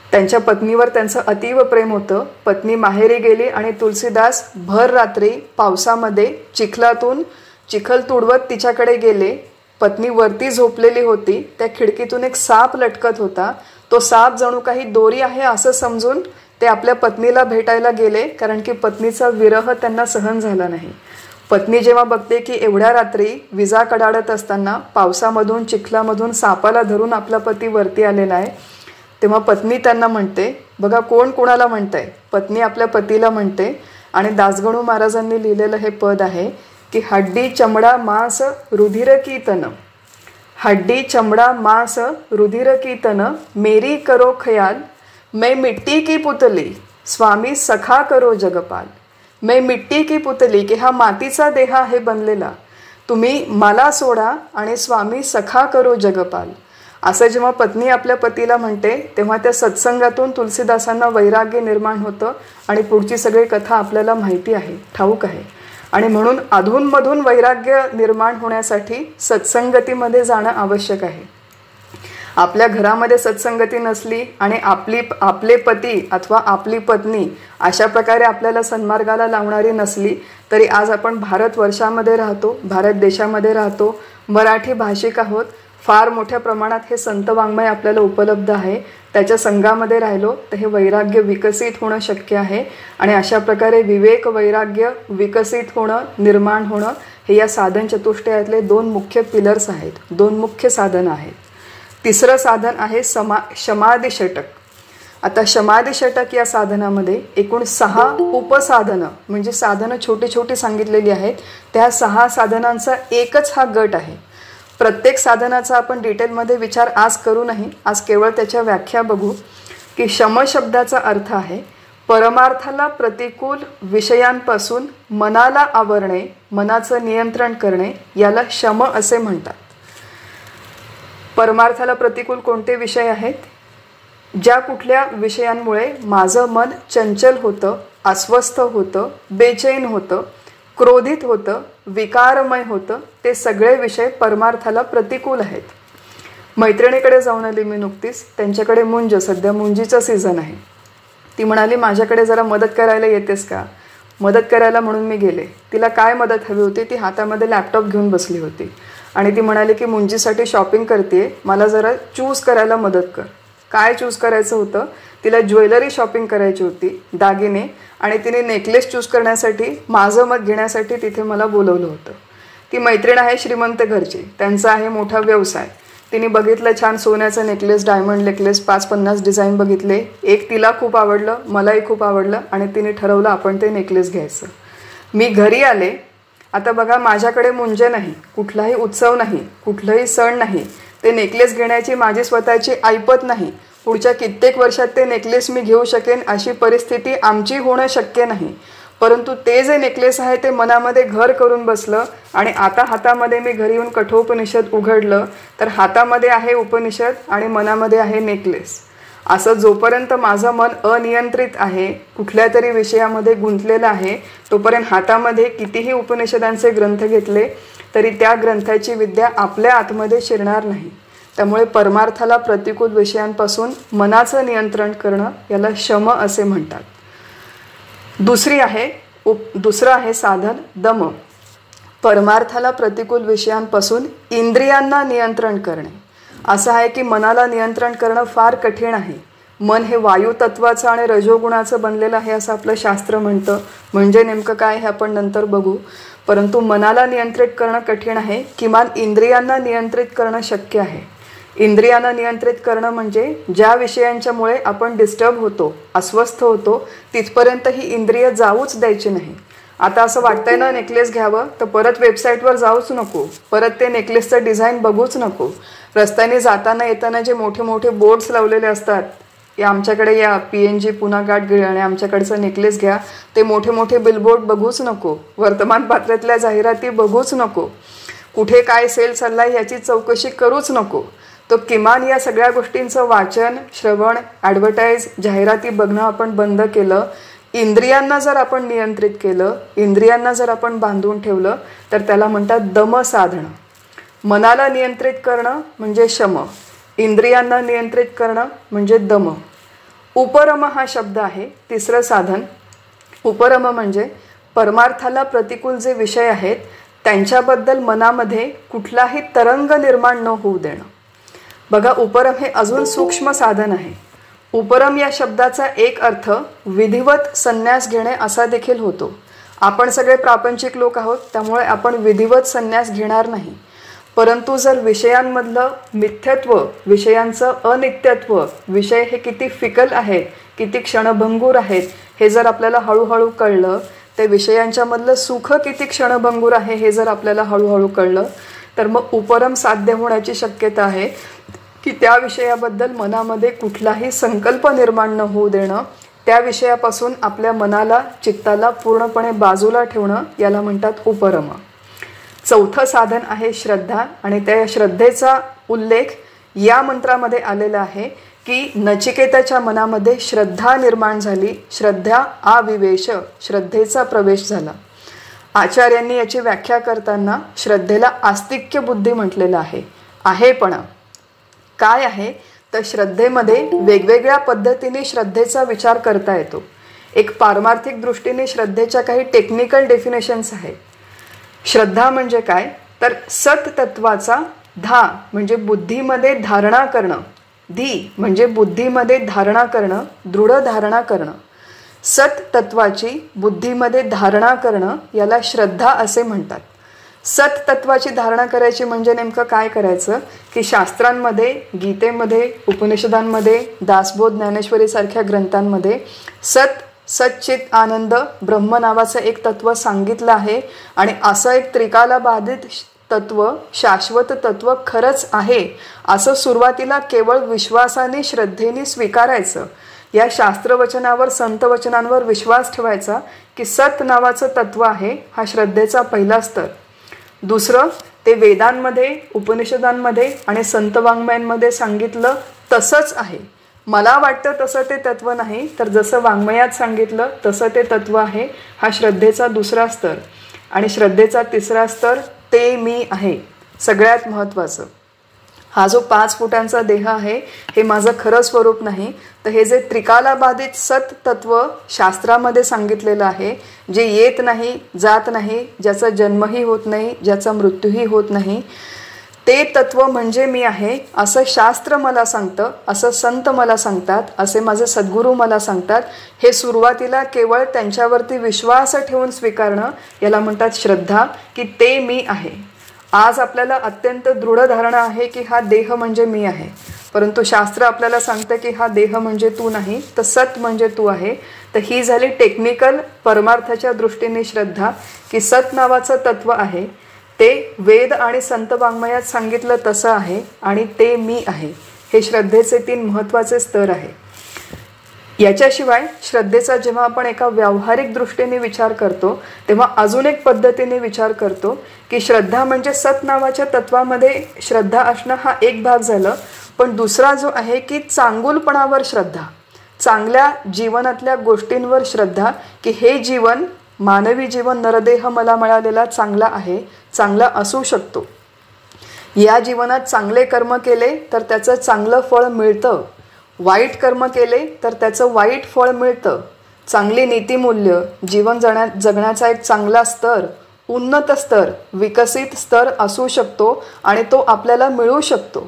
त्यांच्या पत्नीवर त्यांचं अतीव प्रेम होतं. पत्नी माहेरी गेली आणि तुलसीदास भर रात्री पावसामध्ये चिखल तुडवत तिच्याकडे गेले. पत्नी वरती झोपलेली होती, त्या खिडकीतून एक साप लटकत होता. तो साप जणू काही दोरी आहे असं समजून ते आपल्या पत्नीला भेटायला गेले, कारण की पत्नीचा विरह त्यांना सहन झाला नाही. पत्नी जेव्हा बघते की एवढ्या रात्री विजा कडाडत असताना पावसामधून, चिखलामधून सापाला धरून आपला पती वरती आलेला आहे, तेव्हा पत्नी त्यांना म्हणते, बघा कोण कोणाला म्हणतंय, पत्नी आपल्या पतीला म्हणते. आणि दासगणू महाराजांनी लिहिलेलं हे पद आहे की हड्डी चमडा मांस रुधिर की तन, हड्डी चमडा मांस रुधिर की तन, मेरी करो ख्याल, मैं मिट्टी की पुतली, स्वामी सखा करो जगपाल. मैं मिट्टी की पुतली, की हा मातीचा देह आहे बनलेला, तुम्ही मला सोडा आणि स्वामी सखा करो जगपाल. असं जेव्हा पत्नी आपल्या पतीला म्हणते तेव्हा त्या सत्संगातून तुलसीदासांना वैराग्य निर्माण होतं. आणि पुढची सगळी कथा आपल्याला माहिती आहे, ठाऊक आहे. आणि म्हणून अधूनमधून वैराग्य निर्माण होण्यासाठी सत्संगतीमध्ये जाणं आवश्यक आहे. आपल्या घरामध्ये सत्संगती नसली आणि आपले पती अथवा आपली पत्नी अशा प्रकारे आपल्याला सन्मार्गाला लावणारी नसली तरी आज आपण भारतवर्षामध्ये राहतो, भारत देशामध्ये राहतो, मराठी भाषिक आहोत. फार मोठ्या प्रमाणात हे संत वाङ्मय आपल्याला उपलब्ध आहे. त्याच्या संघामध्ये राहिलो तर हे वैराग्य विकसित होणं शक्य आहे. आणि अशा प्रकारे विवेक वैराग्य विकसित होणं, निर्माण होणं हे या साधन चतुष्टयातले दोन मुख्य पिलर्स आहेत, दोन मुख्य साधनं आहेत. तिसरं साधन आहे शमाधी षटक. आता शमाधी षटक या साधनामध्ये एकूण 6 उपसाधनं म्हणजे साधनं छोटी छोटी सांगितलेली आहेत. त्या 6 साधनांचा एकच हा गट आहे. प्रत्येक साधनाचा आपण डिटेलमध्ये विचार आज करू नाही, आज केवळ त्याच्या व्याख्या बघू. की शम शब्दाचा अर्थ आहे परमार्थाला प्रतिकूल विषयांपासून मनाला आवरणे, मनाचं नियंत्रण करणे, याला शम असे म्हणतात. परमार्थाला प्रतिकूल कोणते विषय आहेत? ज्या कुठल्या विषयांमुळे माझं मन चंचल होतं, अस्वस्थ होतं, बेचैन होतं, क्रोधित होतं, विकारमय होतं, ते सगळे विषय परमार्थाला प्रतिकूल आहेत. मैत्रिणीकडे जाऊन आली मी नुकतीच, त्यांच्याकडे मुंज, सध्या मुंजीचा सीझन आहे. ती म्हणाली माझ्याकडे जरा मदत करायला येतेस का? मदत करायला म्हणून मी गेले. तिला काय मदत हवी होती? ती हातामध्ये लॅपटॉप घेऊन बसली होती आणि ती म्हणाली की मुंजीसाठी शॉपिंग करते, मला जरा चूज करायला मदत कर. काय चूज करायचं होतं, तिला ज्वेलरी शॉपिंग करायची होती, दागिने, आणि तिने नेकलेस चूज करण्यासाठी माझं मत घेण्यासाठी तिथे मला बोलवलं होतं. ती मैत्रीण आहे श्रीमंत घरची, त्यांचा आहे मोठा व्यवसाय. तिने बघितलं छान सोन्याचं नेकलेस, डायमंड नेकलेस, 5-50 डिझाईन बघितले. एक तिला खूप आवडलं, मलाही खूप आवडलं, आणि तिने ठरवलं आपण ते नेकलेस घ्यायचं. मी घरी आले. आता बघा, माझ्याकडे मुंजे नाही, कुठलाही उत्सव नाही, कुठलाही सण नाही. ते नेकलेस घेण्याची माझी स्वतःची ऐपत नाही. पुढच्या कित्येक वर्षात ते नेकलेस मी घेऊ शकेन अशी परिस्थिती आमची होणं शक्य नाही. परंतु ते जे नेकलेस आहे ते मनामध्ये घर करून बसलं. आणि आता हातामध्ये मी घरी येऊन कठोपनिषद उघडलं तर हातामध्ये आहे उपनिषद आणि मनामध्ये आहे नेकलेस. असं जोपर्यंत माझं मन अनियंत्रित आहे, कुठल्या तरी विषयामध्ये गुंतलेलं आहे, तोपर्यंत हातामध्ये कितीही उपनिषदांचे ग्रंथ घेतले तरी त्या ग्रंथाची विद्या आपल्या आतमध्ये शिरणार नाही. त्यामुळे परमार्थाला प्रतिकूल विषयांपासून मनाचं नियंत्रण करणं याला शम असे म्हणतात. दुसरं आहे साधन दम. परमार्थाला प्रतिकूल विषयांपासून इंद्रियांना नियंत्रण करणे. असं आहे की मनाला नियंत्रण करणं फार कठीण आहे. मन हे वायू तत्वाचं आणि रजोगुणाचं बनलेलं आहे असं आपलं शास्त्र म्हणतं. म्हणजे नेमकं काय हे आपण नंतर बघू. परंतु मनाला नियंत्रित करणं कठीण आहे. किमान इंद्रियांना नियंत्रित करणं शक्य आहे. इंद्रियांना नियंत्रित करणं म्हणजे ज्या विषयांच्यामुळे आपण डिस्टर्ब होतो, अस्वस्थ होतो, तिथपर्यंत ही इंद्रिय जाऊच द्यायची नाही. आता असं वाटतंय ना नेकलेस घ्यावं, तर परत वेबसाईटवर जाऊच नको, परत ते नेकलेसचं डिझाईन बघूच नको. रस्त्याने जाताना येताना जे मोठे मोठे बोर्ड्स लावलेले असतात, या आमच्याकडे या PNG पुन्हा गाठ गिळ आणि आमच्याकडचं नेकलेस घ्या, ते मोठे मोठे बिलबोर्ड बघूच नको, वर्तमानपत्रातल्या जाहिराती बघूच नको, कुठे काय सेल चाललाय याची चौकशी करूच नको. तो किमान या सगळ्या गोष्टींचं वाचन, श्रवण, ॲडव्हर्टाईज, जाहिराती बघणं आपण बंद केलं, इंद्रियांना जर आपण नियंत्रित केलं, इंद्रियांना जर आपण बांधून ठेवलं, तर त्याला म्हणतात दम साधणं. मनाला नियंत्रित करणं म्हणजे शम, इंद्रियांना नियंत्रित करणं म्हणजे दम. उपरम हा शब्द आहे तिसरं साधन. उपरम म्हणजे परमार्थाला प्रतिकूल जे विषय आहेत त्यांच्याबद्दल मनामध्ये कुठलाही तरंग निर्माण न होऊ देणं. बघा, उपरम हे अजून सूक्ष्म साधन आहे. उपरम या शब्दाचा एक अर्थ विधिवत संन्यास घेणे असा देखील होतो. आपण सगळे प्रापंचिक लोक आहोत, त्यामुळे आपण विधिवत संन्यास घेणार नाही. परंतु जर विषयांमधलं मिथ्यत्व, विषयांचं अनित्यत्व, विषय हे किती फिकल आहेत, किती क्षणभंगूर आहेत, हे जर आपल्याला हळूहळू कळलं, ते विषयांच्यामधलं सुख किती क्षणभंगूर आहे हे जर आपल्याला हळूहळू कळलं, तर मग उपरम साध्य होण्याची शक्यता आहे की त्या विषयाबद्दल मनामध्ये कुठलाही संकल्प निर्माण न होऊ देणं, त्या विषयापासून आपल्या मनाला, चित्ताला पूर्णपणे बाजूला ठेवणं, याला म्हणतात उपरम. चौथं साधन आहे श्रद्धा. आणि त्या श्रद्धेचा उल्लेख या मंत्रामध्ये आलेला आहे की नचिकेताच्या मनामध्ये श्रद्धा निर्माण झाली, श्रद्धा आविवेश, श्रद्धेचा प्रवेश झाला. आचार्यांनी याची व्याख्या करताना श्रद्धेला आस्तिक्य बुद्धी म्हटलेलं आहे. आहेपणा काय आहे तर श्रद्धेमध्ये वेगवेगळ्या पद्धतीने श्रद्धेचा विचार करता येतो. एक पारमार्थिक दृष्टीने श्रद्धेच्या काही टेक्निकल डेफिनेशन्स आहेत. श्रद्धा म्हणजे काय तर सत तत्वाचा धा म्हणजे बुद्धीमध्ये धारणा करणं, धी म्हणजे बुद्धीमध्ये धारणा करणं, दृढ धारणा करणं. सत तत्वाची बुद्धीमध्ये धारणा करणं याला श्रद्धा असे म्हणतात. सत तत्वाची धारणा करायची म्हणजे नेमकं काय करायचं की शास्त्रांमध्ये, गीतेमध्ये, उपनिषदांमध्ये, दासबोध, ज्ञानेश्वरी सारख्या ग्रंथांमध्ये सच्चित आनंद ब्रह्म नावाचं एक तत्व सांगितलं आहे. आणि असं एक त्रिकालाबाधित तत्व, शाश्वत तत्व खरंच आहे असं सुरुवातीला केवळ विश्वासाने, श्रद्धेने स्वीकारायचं. या शास्त्रवचनावर, संतवचनांवर विश्वास ठेवायचा की सत नावाचं तत्व आहे, हा श्रद्धेचा पहिला स्तर. दुसरं, ते वेदांमध्ये, उपनिषदांमध्ये आणि संतवाङ्मयांमध्ये सांगितलं तसंच आहे. मला वाटतं तसं ते तत्व नाही, तर जसं वाङ्मयात सांगितलं तसं ते तत्व आहे, हा श्रद्धेचा दुसरा स्तर. आणि श्रद्धेचा तिसरा स्तर ते मी आहे. सगळ्यात महत्त्वाचं, हा जो 5 फुटांचा देह आहे हे माझं खरं स्वरूप नाही, तर हे जे त्रिकालाबाधित सत तत्व शास्त्रामध्ये सांगितलेलं आहे, जे येत नाही, जात नाही, ज्याचा जन्मही होत नाही, ज्याचा मृत्यूही होत नाही, ते तत्व म्हणजे मी आहे असं शास्त्र मला सांगतं, असं संत मला सांगतात, असे माझे सद्गुरू मला सांगतात. हे सुरुवातीला केवळ त्यांच्यावरती विश्वास ठेवून स्वीकारणं, याला म्हणतात श्रद्धा, की ते मी आहे. आज आपल्याला अत्यंत दृढ धारणा आहे की हा देह म्हणजे मी आहे, परंतु शास्त्र आपल्याला सांगतं की हा देह म्हणजे तू नाही, तर सत म्हणजे तू आहे. तर ही झाली टेक्निकल परमार्थाच्या दृष्टीने श्रद्धा, की सत नावाचं तत्व आहे, ते वेद आणि संत वाङ्मयात सांगितलं तसं आहे आणि ते मी आहे. हे श्रद्धेचे 3 महत्त्वाचे स्तर आहे. याच्याशिवाय श्रद्धेचा जेव्हा आपण एका व्यावहारिक दृष्टीने विचार करतो तेव्हा अजून एक पद्धतीने विचार करतो की श्रद्धा म्हणजे सत नावाच्या तत्वामध्ये श्रद्धा असणं हा एक भाग झालं, पण दुसरा जो आहे की चांगुलपणावर श्रद्धा, चांगल्या जीवनातल्या गोष्टींवर श्रद्धा, की हे जीवन, मानवी जीवन, नरदेह मला मिळालेला चांगला आहे, चांगला असू शकतो. या जीवनात चांगले कर्म केले तर त्याचं चांगलं फळ मिळतं, वाईट कर्म केले तर त्याचं वाईट फळ मिळतं. चांगली नीतिमूल्य, जीवन जगण्याचा एक चांगला स्तर, उन्नत स्तर, विकसित स्तर असू शकतो आणि तो आपल्याला मिळू शकतो.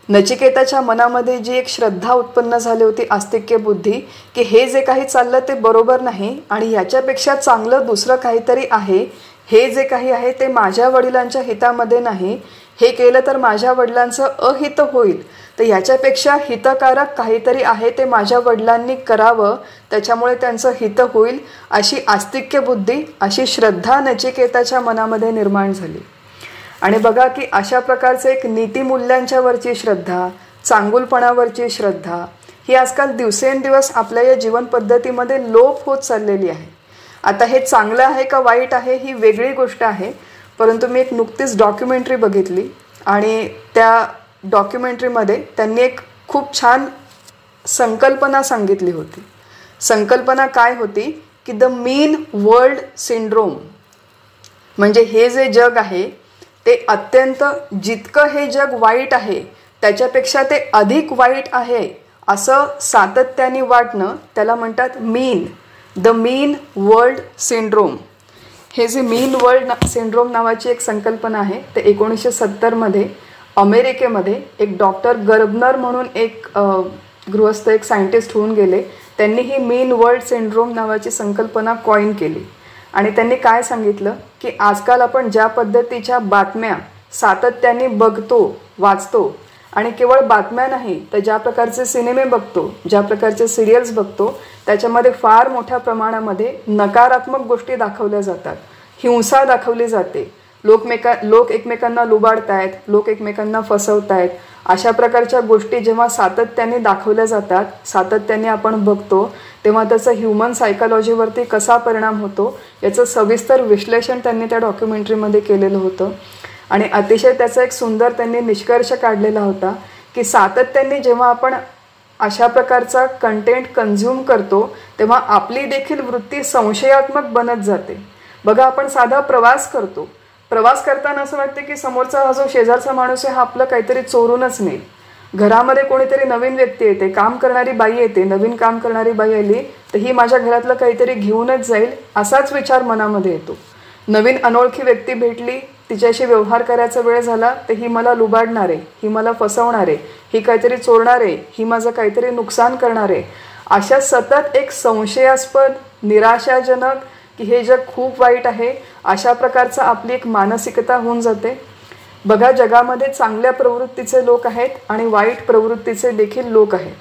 नचिकेताच्या मनामध्ये जी एक श्रद्धा उत्पन्न झाली होती, आस्तिक्य बुद्धी, की हे जे काही चाललं ते बरोबर नाही आणि याच्यापेक्षा चांगलं दुसरं काहीतरी आहे, हे जे काही आहे ते माझ्या वडिलांच्या हितामध्ये नाही, हे केलं तर माझ्या वडिलांचं अहित होईल, तर याच्यापेक्षा हितकारक काहीतरी आहे ते माझ्या वडिलांनी करावं, त्याच्यामुळे त्यांचं हित होईल, अशी आस्तिक्य बुद्धी, अशी श्रद्धा नचिकेताच्या मनामध्ये निर्माण झाली. आणि बघा की अशा प्रकारचे एक नीतिमूल्यांच्या वरची श्रद्धा, चांगुलपणावरची श्रद्धा, ही आजकाल दिवसेंदिवस आपल्या या जीवन पद्धतीमध्ये लोप होत चाललेली आहे. आता हे चांगलं आहे का वाईट आहे ही वेगळी गोष्ट आहे, परंतु मी एक नुकतीच डॉक्युमेंटरी बघितली आणि त्या डॉक्युमेंटरीमध्ये त्यांनी एक खूप छान संकल्पना सांगितली होती. संकल्पना काय होती की द मीन वर्ल्ड सिंड्रोम, म्हणजे हे जे जग आहे ते अत्यंत, जितकं हे जग वाईट आहे त्याच्यापेक्षा ते अधिक वाईट आहे असं सातत्याने वाटणं, त्याला म्हणतात मीन, द मीन वर्ल्ड सिंड्रोम. हे जे मीन वर्ल्ड सिंड्रोम नावाची एक संकल्पना आहे, ते 1970मध्ये अमेरिकेमध्ये एक डॉक्टर गर्बनर म्हणून एक गृहस्थ, एक सायंटिस्ट होऊन गेले. त्यांनी ही मीन वर्ल्ड सिंड्रोम नावाची संकल्पना कॉइन केली आणि त्यांनी काय सांगितलं की आजकाल आपण ज्या पद्धतीच्या बातम्या सातत्याने बघतो, वाचतो, आणि केवळ बातम्या नाही तर ज्या प्रकारचे सिनेमे बघतो, ज्या प्रकारचे सिरियल्स बघतो, त्याच्यामध्ये फार मोठ्या प्रमाणामध्ये नकारात्मक गोष्टी दाखवल्या जातात, हिंसा दाखवली जाते, लोक एकमेकांना लुबाडतायत, लोक एकमेकांना फसवतायत. अशा प्रकारच्या गोष्टी जेव्हा सातत्याने दाखवल्या जातात, सातत्याने आपण बघतो, तेव्हा त्याचा ह्युमन सायकॉलॉजीवरती कसा परिणाम होतो याचं सविस्तर विश्लेषण त्यांनी त्या डॉक्युमेंटरीमध्ये केलेलं होतं. आणि अतिशय त्याचा एक सुंदर त्यांनी निष्कर्ष काढलेला होता की सातत्याने जेव्हा आपण अशा प्रकारचा कंटेंट कन्झ्युम करतो तेव्हा आपली देखील वृत्ती संशयात्मक बनत जाते. बघा, आपण साधा प्रवास करतो, प्रवास करताना असं वाटतं की समोरचा हा जो शेजारचा माणूस आहे हा आपलं काहीतरी चोरूनच नेईल. घरामध्ये कोणीतरी नवीन व्यक्ती येते, काम करणारी बाई येते, नवीन काम करणारी बाई आली तर ही माझ्या घरातलं काहीतरी घेऊनच जाईल असाच विचार मनामध्ये येतो. नवीन अनोळखी व्यक्ती भेटली, तिच्याशी व्यवहार करायचा वेळ झाला तर ही मला लुबाडणार आहे, ही मला फसवणार आहे, ही काहीतरी चोरणार आहे, ही माझं काहीतरी नुकसान करणार आहे. अशा सतत एक संशयास्पद, निराशाजनक की हे जग खूप वाईट आहे, अशा प्रकारचा आपली एक मानसिकता होऊन जाते. बघा, जगामध्ये चांगल्या प्रवृत्तीचे लोक आहेत आणि वाईट प्रवृत्तीचे देखील लोक आहेत.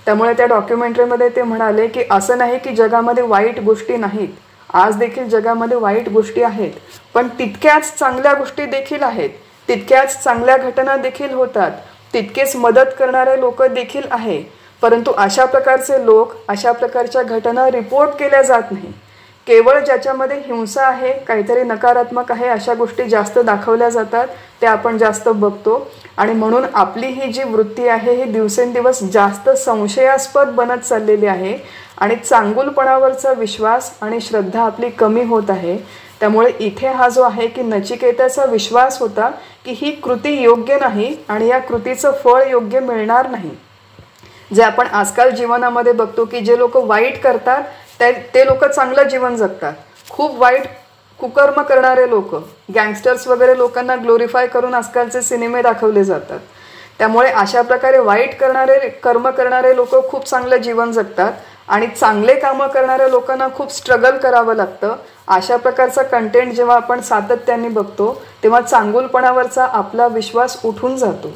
त्यामुळे त्या डॉक्युमेंटरीमध्ये ते म्हणाले की असं नाही की जगामध्ये वाईट गोष्टी नाहीत, आज देखील जगामध्ये वाईट गोष्टी आहेत, पण तितक्याच चांगल्या गोष्टी देखील आहेत, तितक्याच चांगल्या घटना देखील होतात, तितकेच मदत करणारे लोक देखील आहे. परंतु अशा प्रकारचे लोक, अशा प्रकारच्या घटना रिपोर्ट केल्या जात नाही. केवळ ज्याच्यामध्ये हिंसा आहे, काहीतरी नकारात्मक आहे, अशा गोष्टी जास्त दाखवल्या जातात, त्या आपण जास्त बघतो. आणि म्हणून आपली ही जी वृत्ती आहे ही दिवसेंदिवस जास्त संशयास्पद बनत चाललेली आहे आणि चांगुलपणावरचा विश्वास आणि श्रद्धा आपली कमी होत आहे. त्यामुळे इथे हा जो आहे की नचिकेताचा विश्वास होता की ही कृती योग्य नाही आणि या कृतीचं फळ योग्य मिळणार नाही. जे आपण आजकाल जीवनामध्ये बघतो की जे लोक वाईट करतात ते लोक चांगलं जीवन जगतात, खूप वाईट कुकर्म करणारे लोक, गँगस्टर्स वगैरे लोकांना ग्लोरिफाय करून आजकालचे सिनेमे दाखवले जातात. त्यामुळे अशा प्रकारे वाईट कर्म करणारे लोक खूप चांगलं जीवन जगतात आणि चांगले कामं करणाऱ्या लोकांना खूप स्ट्रगल करावं लागतं. अशा प्रकारचा कंटेंट जेव्हा आपण सातत्याने बघतो तेव्हा चांगुलपणावरचा आपला विश्वास उठून जातो.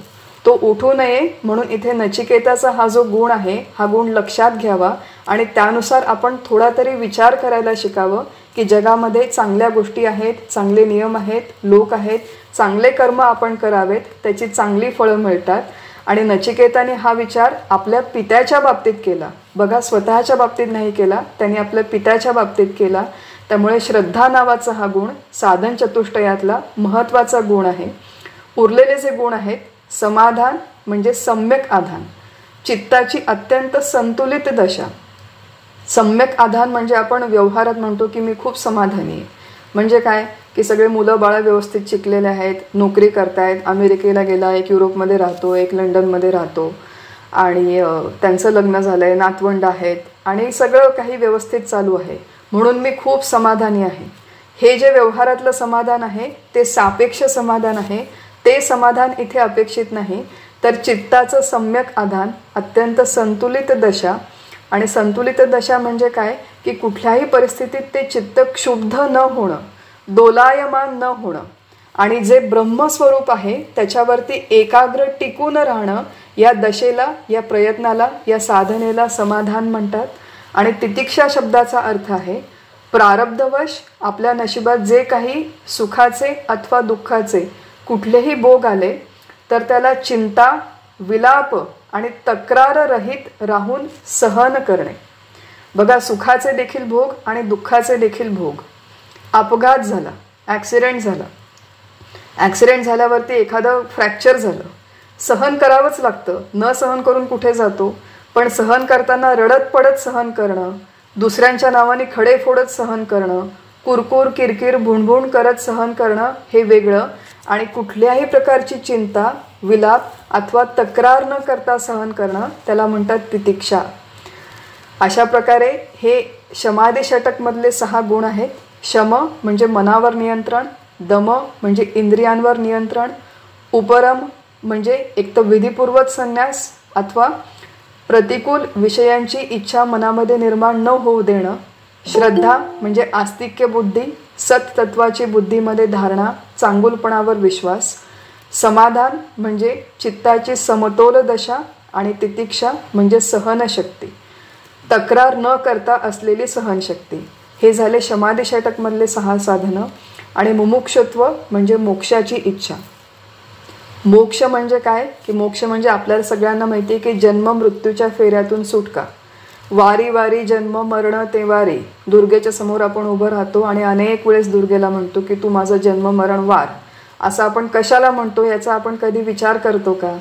तो उठू नये म्हणून इथे नचिकेताचा हा जो गुण आहे हा गुण लक्षात घ्यावा आणि त्यानुसार आपण थोडा तरी विचार करायला शिकावं की जगामध्ये चांगल्या गोष्टी आहेत, चांगले नियम आहेत, लोक आहेत, चांगले कर्म आपण करावेत, त्याची चांगली फळं मिळतात. आणि नचिकेताने हा विचार आपल्या पित्याच्या बाबतीत केला. बघा, स्वतःच्या बाबतीत नाही केला, त्यांनी आपल्या पित्याच्या बाबतीत केला. त्यामुळे श्रद्धा नावाचा हा गुण साधन चतुष्टयातला महत्त्वाचा गुण आहे. उरलेले जे गुण आहेत, समाधान म्हणजे सम्यक आधान, चित्ताची अत्यंत संतुलित दशा. सम्यक आधान म्हणजे आपण व्यवहारात म्हणतो की मी खूप समाधानी आहे. म्हणजे काय की सगळे मुलं बाळं व्यवस्थित शिकलेले आहेत, नोकरी करतायत, अमेरिकेला गेला, एक युरोपमध्ये राहतो, एक लंडनमध्ये राहतो आणि त्यांचं लग्न झालं आहे, नातवंड आहेत आणि सगळं काही व्यवस्थित चालू आहे म्हणून मी खूप समाधानी आहे. हे जे व्यवहारातलं समाधान आहे ते सापेक्ष समाधान आहे. ते समाधान इथे अपेक्षित नाही. तर चित्ताचं सम्यक आधान, अत्यंत संतुलित दशा. आणि संतुलित दशा म्हणजे काय की कुठल्याही परिस्थितीत ते चित्त क्षुब्ध न होणं, दोलायमान न होणं आणि जे ब्रह्मस्वरूप आहे त्याच्यावरती एकाग्र टिकून राहणं, या दशेला, या प्रयत्नाला, या साधनेला समाधान म्हणतात. आणि तितिक्षा शब्दाचा अर्थ आहे प्रारब्धवश आपल्या नशिबात जे काही सुखाचे अथवा दुःखाचे कुठलेही भोग आले तर त्याला चिंता, विलाप आणि तक्रार रहित राहून सहन करणे. बघा, सुखाचे देखील भोग आणि दुःखाचे देखील भोग. अपघात झाला, ॲक्सिडेंट झाला, ॲक्सिडेंट झाल्यावरती एखादं फ्रॅक्चर झालं, सहन करावंच लागतं. न सहन करून कुठे जातो, पण सहन करताना रडत पडत सहन करणं, दुसऱ्यांच्या नावाने खडे फोडत सहन करणं, कुरकुर किरकिर भुणभुण करत सहन करणं हे वेगळं आणि कुठल्याही प्रकारची चिंता, विलाप अथवा तक्रार न करता सहन करणं त्याला म्हणतात तितिक्षा. अशा प्रकारे हे शमाधी षटकमधले 6 गुण आहेत. शम म्हणजे मनावर नियंत्रण, दम म्हणजे इंद्रियांवर नियंत्रण, उपरम म्हणजे एक तर विधिपूर्वक संन्यास अथवा प्रतिकूल विषयांची इच्छा मनामध्ये निर्माण न होऊ देणं, श्रद्धा म्हणजे आस्तिक्य बुद्धी, सत्तत्वाची बुद्धीमध्ये धारणा, चांगुलपणावर विश्वास, समाधान म्हणजे चित्ताची समतोल दशा आणि तितिक्षा म्हणजे सहनशक्ती, तक्रार न करता असलेली सहनशक्ती. हे झाले शमाधी षटकमधले 6 साधनं. आणि मुमुक्षुत्व म्हणजे मोक्षाची इच्छा. मोक्ष म्हणजे काय की मोक्ष म्हणजे आपल्याला सगळ्यांना माहिती आहे की जन्म मृत्यूच्या फेऱ्यातून सुटका. वारी वारी जन्म मरण ते वारी. दुर्गेच्या समोर आपण उभं राहतो आणि अनेक वेळेस दुर्गेला म्हणतो की तू माझं जन्म मरण वार. असं आपण कशाला म्हणतो याचा आपण कधी विचार करतो का?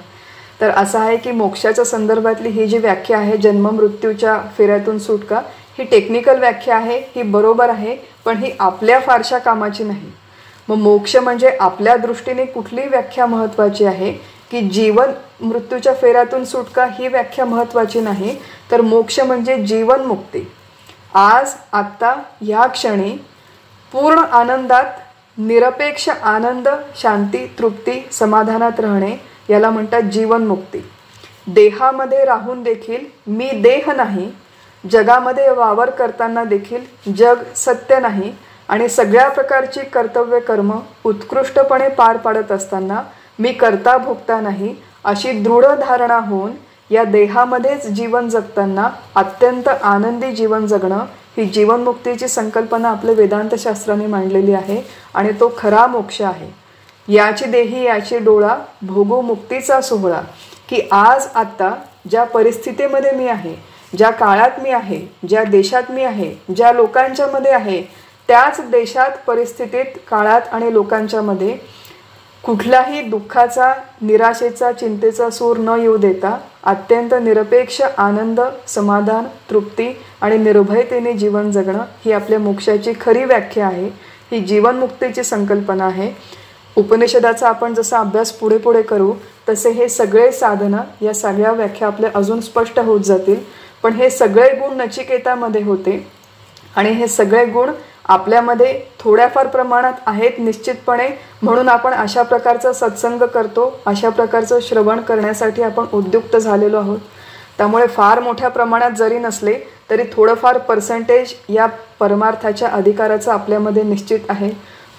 तर असं आहे की मोक्षाच्या संदर्भातली ही जी व्याख्या आहे जन्म मृत्यूच्या फेऱ्यातून सुटका, ही टेक्निकल व्याख्या आहे, ही बरोबर आहे, पण ही आपल्या फारशा कामाची नाही. मग मोक्ष म्हणजे आपल्या दृष्टीने कुठली व्याख्या महत्त्वाची आहे की जीवन मृत्यूच्या फेऱ्यातून सुटका ही व्याख्या महत्त्वाची नाही, तर मोक्ष म्हणजे जीवनमुक्ती. आज आत्ता या क्षणी पूर्ण आनंदात, निरपेक्ष आनंद, शांती, तृप्ती, समाधानात राहणे याला म्हणतात जीवनमुक्ती. देहामध्ये राहून देखील मी देह नाही, जगामध्ये वावर करताना देखील जग सत्य नाही आणि सगळ्या प्रकारची कर्तव्य कर्म उत्कृष्टपणे पार पाडत असताना मी करता भोगता नाही, अशी दृढ धारणा होऊन या देहामध्येच जीवन जगताना अत्यंत आनंदी जीवन जगणं ही जीवनमुक्तीची संकल्पना आपल्या वेदांतशास्त्राने मांडलेली आहे आणि तो खरा मोक्ष आहे. याची देही याची डोळा भोगू मुक्तीचा सोहळा. की आज आत्ता ज्या परिस्थितीमध्ये मी आहे, ज्या काळात मी आहे, ज्या देशात मी आहे, ज्या लोकांच्या मध्ये आहे, त्याच देशात, परिस्थितीत, काळात आणि लोकांच्या मध्ये कुठलाही दुःखाचा, निराशेचा, चिंतेचा सूर न येऊ देता अत्यंत निरपेक्ष आनंद, समाधान, तृप्ती आणि निर्भयतेने जीवन जगणं ही आपल्या मोक्षाची खरी व्याख्या आहे. ही जीवनमुक्तीची संकल्पना आहे. उपनिषदाचा आपण जसा अभ्यास पुढे पुढे करू तसे हे सगळे साधनं, या सगळ्या व्याख्या आपल्या अजून स्पष्ट होत जातील. पण हे सगळे गुण नचिकेतामध्ये होते आणि हे सगळे गुण आपल्यामध्ये थोड्याफार प्रमाणात आहेत निश्चितपणे, म्हणून आपण अशा प्रकारचा सत्संग करतो, अशा प्रकारचं श्रवण करण्यासाठी आपण उद्युक्त झालेलो आहोत. त्यामुळे फार मोठ्या प्रमाणात जरी नसले तरी थोडंफार पर्सेंटेज या परमार्थाच्या अधिकाराचं आपल्यामध्ये निश्चित आहे.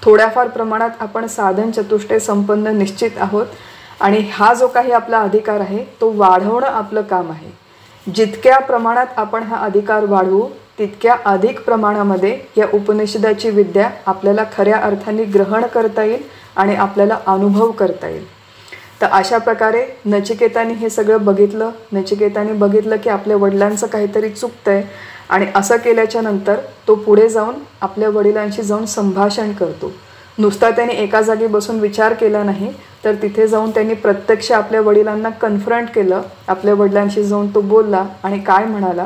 थोड्याफार प्रमाणात आपण साधन चतुष्टय संपन्न निश्चित आहोत आणि हा जो काही आपला अधिकार आहे तो वाढवणं आपलं काम आहे. जितक्या प्रमाणात आपण हा अधिकार वाढवू तितक्या अधिक प्रमाणामध्ये या उपनिषदाची विद्या आपल्याला खऱ्या अर्थाने ग्रहण करता येईल आणि आपल्याला अनुभव करता येईल. तर अशा प्रकारे नचिकेताने हे सगळं बघितलं. नचिकेताने बघितलं की आपल्या वडिलांचं काहीतरी चुकतंय आणि असं केल्याच्या नंतर तो पुढे जाऊन आपल्या वडिलांशी जाऊन संभाषण करतो. नुसता त्याने एका जागी बसून विचार केला नाही, तर तिथे जाऊन त्यांनी प्रत्यक्ष आपल्या वडिलांना कन्फ्रंट केलं. आपल्या वडिलांशी जाऊन तो बोलला आणि काय म्हणाला,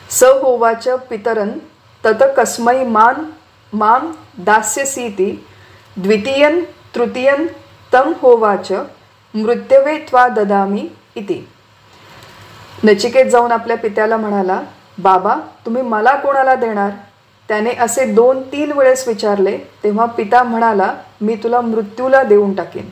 स होवाच पितरन तत कस्मै माम दास्यसीति द्वितीयन तृतीयन तम होवाच मृत्यवे त्वा ददामी इति. नचिकेत जाऊन आपल्या पित्याला म्हणाला, बाबा तुम्ही मला कोणाला देणार? त्याने असे 2-3 वेळेस विचारले. तेव्हा पिता म्हणाला, मी तुला मृत्यूला देऊन टाकेन.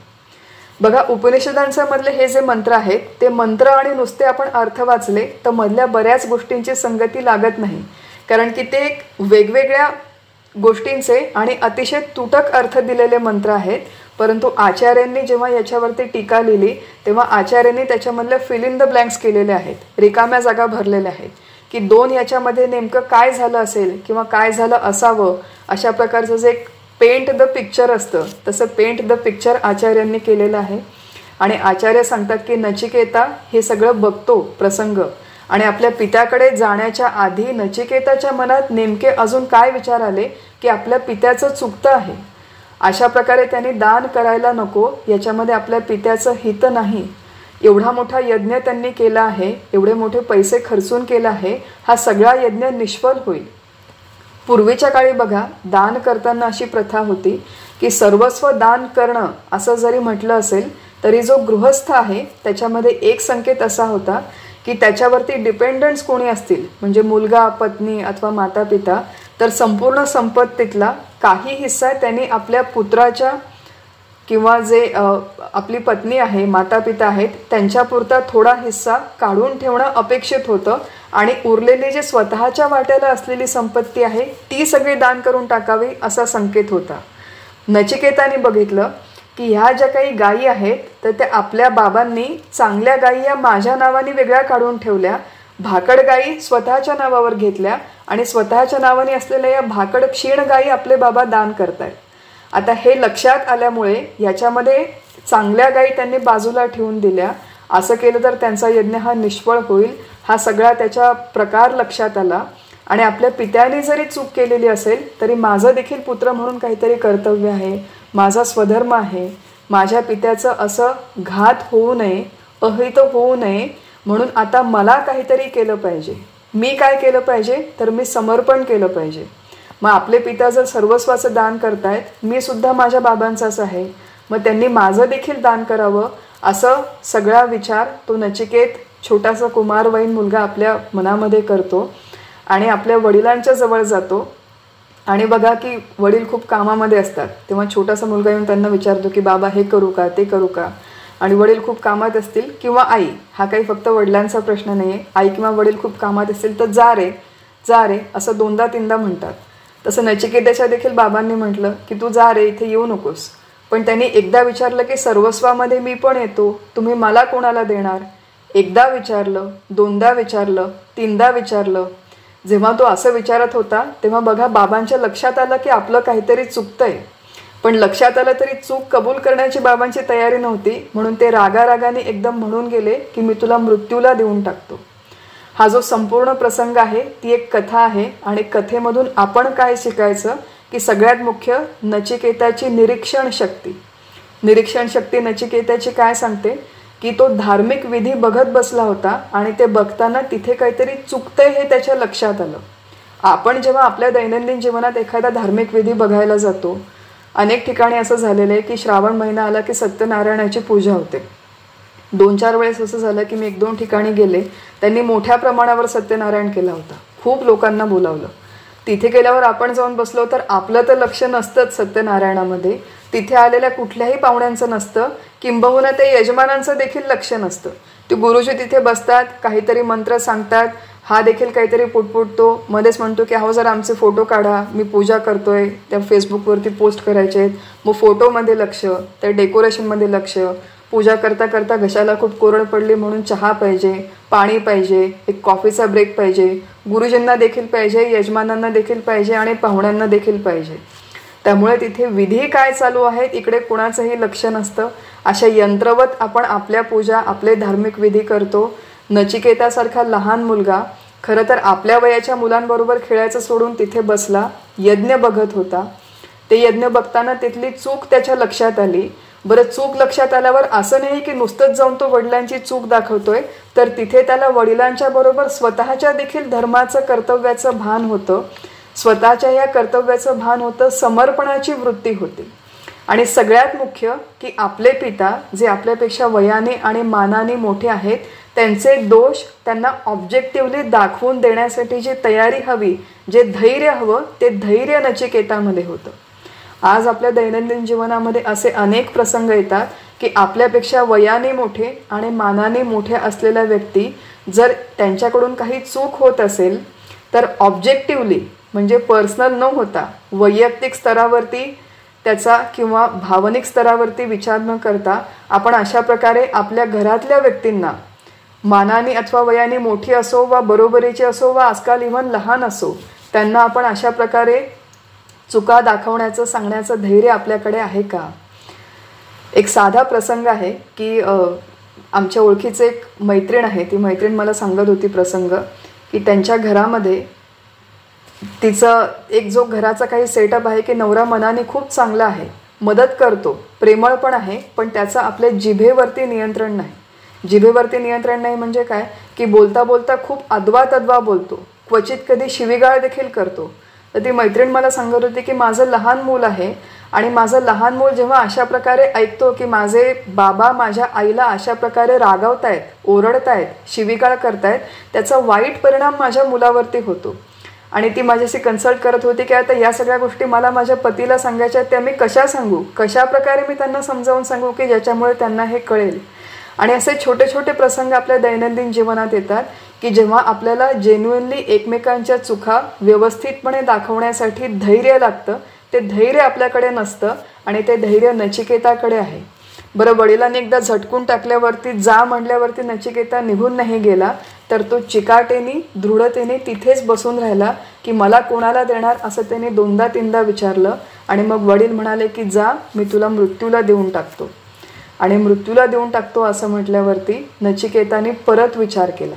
बघा, उपनिषदांच्या मधले हे जे मंत्र आहेत ते मंत्र आणि नुसते आपण अर्थ वाचले तर मधल्या बऱ्याच गोष्टींची संगती लागत नाही, कारण की ते वेगवेगळ्या गोष्टींचे आणि अतिशय तुटक अर्थ दिलेले मंत्र आहेत. परंतु आचार्यांनी जेव्हा याच्यावरती टीका लिहिली तेव्हा आचार्यांनी त्याच्यामधल्या फिल इन द ब्लँक्स केलेले आहेत, रिकाम्या जागा भरलेल्या आहेत की 2 याच्यामध्ये नेमकं काय झालं असेल किंवा काय झालं असावं. अशा प्रकारचं जे पेंट द पिक्चर असतं तसं पेंट द पिक्चर आचार्यांनी केलेलं आहे. आणि आचार्य सांगतात की नचिकेता हे सगळं बघतो प्रसंग आणि आपल्या पित्याकडे जाण्याच्या आधी नचिकेताच्या मनात नेमके अजून काय विचार आले की आपल्या पित्याचं चुकतं आहे. अशा प्रकारे त्यांनी दान करायला नको, याच्यामध्ये आपल्या पित्याचं हित नाही. एवढा मोठा यज्ञ त्यांनी केला आहे, एवढे मोठे पैसे खर्चून केला आहे, हा सगळा यज्ञ निष्फळ होईल. पूर्वीच्या काळी बघा, दान करताना अशी प्रथा होती की सर्वस्व दान करणं असं जरी म्हटलं असेल तरी जो गृहस्थ आहे त्याच्यामध्ये एक संकेत असा होता की त्याच्यावरती डिपेंडंट्स कोणी असतील, म्हणजे मुलगा, पत्नी अथवा माता पिता, तर संपूर्ण संपत्तीतला काही हिस्सा त्यांनी आपल्या पुत्राच्या किंवा जे आपली पत्नी आहे, माता पिता आहेत त्यांच्यापुरता थोडा हिस्सा काढून ठेवणं अपेक्षित होतं आणि उरलेली जी स्वतःच्या वाट्याला असलेली संपत्ती आहे ती सगळी दान करून टाकावी असा संकेत होता. नचिकेताने बघितलं की ह्या ज्या काही गायी आहेत तर त्या आपल्या बाबांनी चांगल्या गायी या माझ्या नावाने वेगळ्या काढून ठेवल्या, भाकड गायी स्वतःच्या नावावर घेतल्या आणि स्वतःच्या नावाने असलेल्या या भाकड क्षीण गायी आपले बाबा दान करतायत. आता हे लक्षात आल्यामुळे याच्यामध्ये चांगल्या गायी त्यांनी बाजूला ठेवून दिल्या. असं केलं तर त्यांचा यज्ञ हा निष्फळ होईल. हा सगळा त्याचा प्रकार लक्षात आला आणि आपल्या पित्याने जरी चूक केलेली असेल तरी माझं देखील पुत्र म्हणून काहीतरी कर्तव्य आहे, माझा स्वधर्म आहे. माझ्या पित्याचं असं घात होऊ नये, अहित होऊ नये, म्हणून आता मला काहीतरी केलं पाहिजे. मी काय केलं पाहिजे तर मी समर्पण केलं पाहिजे. मग आपले पिता जर सर्वस्वाचं दान करतायत, मी सुद्धा माझ्या बाबांचाच आहे, मग त्यांनी माझं देखील दान करावं असं सगळा विचार तो नचिकेत छोटासा कुमारवयीन मुलगा आपल्या मनामध्ये करतो आणि आपल्या वडिलांच्या जवळ जातो. आणि बघा की वडील खूप कामामध्ये असतात तेव्हा छोटासा मुलगा येऊन त्यांना विचारतो की बाबा हे करू का, ते करू का. आणि वडील खूप कामात असतील किंवा आई, हा काही फक्त वडिलांचा प्रश्न नाही आहे, आई किंवा वडील खूप कामात असतील तर जा रे जा रे असं 2दा-3दा म्हणतात. तसं नचिकेताच्या देखील बाबांनी म्हटलं की तू जा रे, इथे येऊ नकोस. पण त्यांनी एकदा विचारलं की सर्वस्वामध्ये मी पण येतो, तुम्ही मला कोणाला देणार? एकदा विचारलं, 2दा विचारलं, 3दा विचारलं. जेव्हा तो असं विचारत होता तेव्हा बघा बाबांच्या लक्षात आलं की आपलं काहीतरी चुकतंय. पण लक्षात आलं तरी चूक कबूल करण्याची बाबांची तयारी नव्हती, म्हणून ते रागारागाने एकदम म्हणून गेले की मी तुला मृत्यूला देऊन टाकतो. हा जो संपूर्ण प्रसंग आहे ती एक कथा आहे आणि कथेमधून आपण काय शिकायचं की सगळ्यात मुख्य नचिकेताची निरीक्षण शक्ती. निरीक्षण शक्ती नचिकेताची काय सांगते की तो धार्मिक विधी बघत बसला होता आणि ते बघताना तिथे काहीतरी चुकतंय हे त्याच्या लक्षात आलं. आपण जेव्हा आपल्या दैनंदिन जीवनात एखादा धार्मिक विधी बघायला जातो, अनेक ठिकाणी असं झालेलं आहे की श्रावण महिना आला की सत्यनारायणाची पूजा होते. 2-4 वेळेस असं झालं की मी 1-2 ठिकाणी गेले, त्यांनी मोठ्या प्रमाणावर सत्यनारायण केला होता, खूप लोकांना बोलावलं. तिथे गेल्यावर आपण जाऊन बसलो तर आपलं तर लक्ष नसतंच सत्यनारायणामध्ये, तिथे आलेल्या कुठल्याही पाहुण्यांचं नसतं, किंबहुना ते यजमानांचं देखील लक्ष नसतं. ते गुरुजी तिथे बसतात, काहीतरी मंत्र सांगतात, हा देखील काहीतरी पुटपुटतो, मध्येच म्हणतो की अहो जरा आमचे फोटो काढा, मी पूजा करतोय, त्या फेसबुकवरती पोस्ट करायचे आहेत. मग फोटोमध्ये लक्ष, त्या डेकोरेशनमध्ये लक्ष, पूजा करता करता घशाला खूप कोरड पडली म्हणून चहा पाहिजे, पाणी पाहिजे, एक कॉफीचा ब्रेक पाहिजे, गुरुजींना देखील पाहिजे, यजमानांना देखील पाहिजे आणि पाहुण्यांना देखील पाहिजे. त्यामुळे तिथे विधी काय चालू आहेत इकडे कुणाचंही लक्ष नसतं. अशा यंत्रवत आपण आपल्या पूजा, आपले धार्मिक विधी करतो. नचिकेतासारखा लहान मुलगा खरं तर आपल्या वयाच्या मुलांबरोबर खेळायचं सोडून तिथे बसला, यज्ञ बघत होता. ते यज्ञ बघताना तिथली चूक त्याच्या लक्षात आली. बरं, चूक लक्षात आल्यावर असं नाही की नुसतंच जाऊन तो वडिलांची चूक दाखवतोय, तर तिथे त्याला वडिलांच्या बरोबर स्वतःच्या देखील धर्माचं, कर्तव्याचं भान होतं. स्वतःच्या या कर्तव्याचं भान होतं, समर्पणाची वृत्ती होती. आणि सगळ्यात मुख्य की आपले पिता जे आपल्यापेक्षा वयाने आणि मानाने मोठे आहेत, त्यांचे दोष त्यांना ऑब्जेक्टिव्हली दाखवून देण्यासाठी जी तयारी हवी, जे धैर्य हवं, ते धैर्य नचिकेतामध्ये होतं. आज आपल्या दैनंदिन जीवनामध्ये असे अनेक प्रसंग येतात की आपल्यापेक्षा वयाने मोठे आणि मानाने मोठ्या असलेल्या व्यक्ती जर त्यांच्याकडून काही चूक होत असेल तर ऑब्जेक्टिव्हली, म्हणजे पर्सनल न होता वैयक्तिक स्तरावरती त्याचा किंवा भावनिक स्तरावरती विचार न करता आपण अशा प्रकारे आपल्या घरातल्या व्यक्तींना, मानाने अथवा वयाने मोठी असो वा बरोबरीची असो वा आजकाल इव्हन लहान असो, त्यांना आपण अशा प्रकारे चुका दाखवण्याचं, सांगण्याचं धैर्य आपल्याकडे आहे का? एक साधा प्रसंग आहे की आमच्या ओळखीचे एक मैत्रीण आहे, ती मैत्रीण मला सांगत होती प्रसंग की त्यांच्या घरामध्ये तिचं एक जो घराचा काही सेटअप आहे की नवरा मनाने खूप चांगला आहे, मदत करतो, प्रेमळ पण आहे, पण त्याचं आपल्या जिभेवरती नियंत्रण नाही. जिभेवरती नियंत्रण नाही म्हणजे काय की बोलता बोलता खूप अद्वा तद्वा बोलतो, क्वचित कधी शिवीगाळ देखील करतो. तर ती मैत्रीण मला सांगत होती की माझं लहान मूल आहे आणि माझं लहान मूल जेव्हा अशा प्रकारे ऐकतो की माझे बाबा माझ्या आईला अशा प्रकारे रागावतायत, ओरडतायत, शिवीगाळ करतायत, त्याचा वाईट परिणाम माझ्या मुलावरती होतो. आणि ती माझ्याशी कन्सल्ट करत होती की आता या सगळ्या गोष्टी मला माझ्या पतीला सांगायच्या, त्या मी कशा सांगू, कशा प्रकारे मी त्यांना समजावून सांगू की ज्याच्यामुळे त्यांना हे कळेल. आणि असे छोटे छोटे प्रसंग आपल्या दैनंदिन जीवनात येतात की जेव्हा आपल्याला जेन्युइनली एकमेकांच्या चुका व्यवस्थितपणे दाखवण्यासाठी धैर्य लागतं, ते धैर्य आपल्याकडे नसतं आणि ते धैर्य नचिकेताकडे आहे. बरं, वडिलांनी एकदा झटकून टाकल्यावरती, जा म्हणल्यावरती नचिकेता निघून नाही गेला, तर तो चिकाटेने, दृढतेने तिथेच बसून राहिला की मला कोणाला देणार, असं त्याने 2दा-3दा विचारलं. आणि मग वडील म्हणाले की जा, मी तुला मृत्यूला देऊन टाकतो. आणि मृत्यूला देऊन टाकतो असं म्हटल्यावरती नचिकेताने परत विचार केला.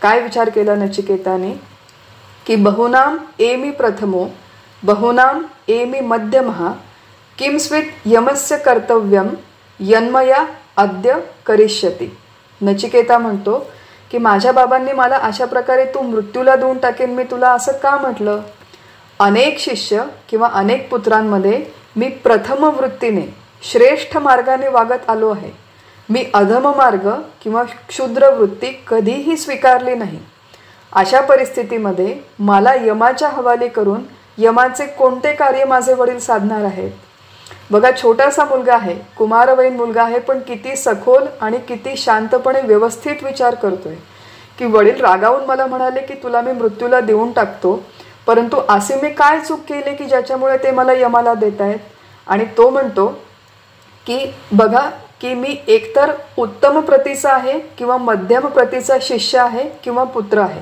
काय विचार केला नचिकेताने की बहुनाम एमि प्रथमो बहुनाम एमि मध्यमः किम स्वित यमस्य कर्तव्यम यन्मया अद्य करिष्यति. नचिकेता म्हणतो की माझ्या बाबांनी मला अशा प्रकारे तू मृत्यूला देऊन टाकेन, मी तुला असं का म्हटलं? अनेक शिष्य किंवा अनेक पुत्रांमध्ये मी प्रथम वृत्तीने, श्रेष्ठ मार्गाने वागत आलो आहे. मी अधम मार्ग किंवा क्षुद्र वृत्ती कधीही स्वीकारली नाही. अशा परिस्थितीमध्ये मला यमाच्या हवाली करून यमाचे कोणते कार्य माझे वडील साधणार आहेत? बघा, छोटासा मुलगा आहे, कुमारवयीन मुलगा आहे, पण किती सखोल आणि किती शांतपणे व्यवस्थित विचार करतोय की वडील रागावून मला म्हणाले की तुला मी मृत्यूला देऊन टाकतो, परंतु असे मी काय चूक केले की ज्याच्यामुळे ते मला यमाला देत आहेत? आणि तो म्हणतो की बघा की मी एकतर उत्तम प्रतीचा आहे किंवा मध्यम प्रतीचा शिष्य आहे किंवा पुत्र आहे.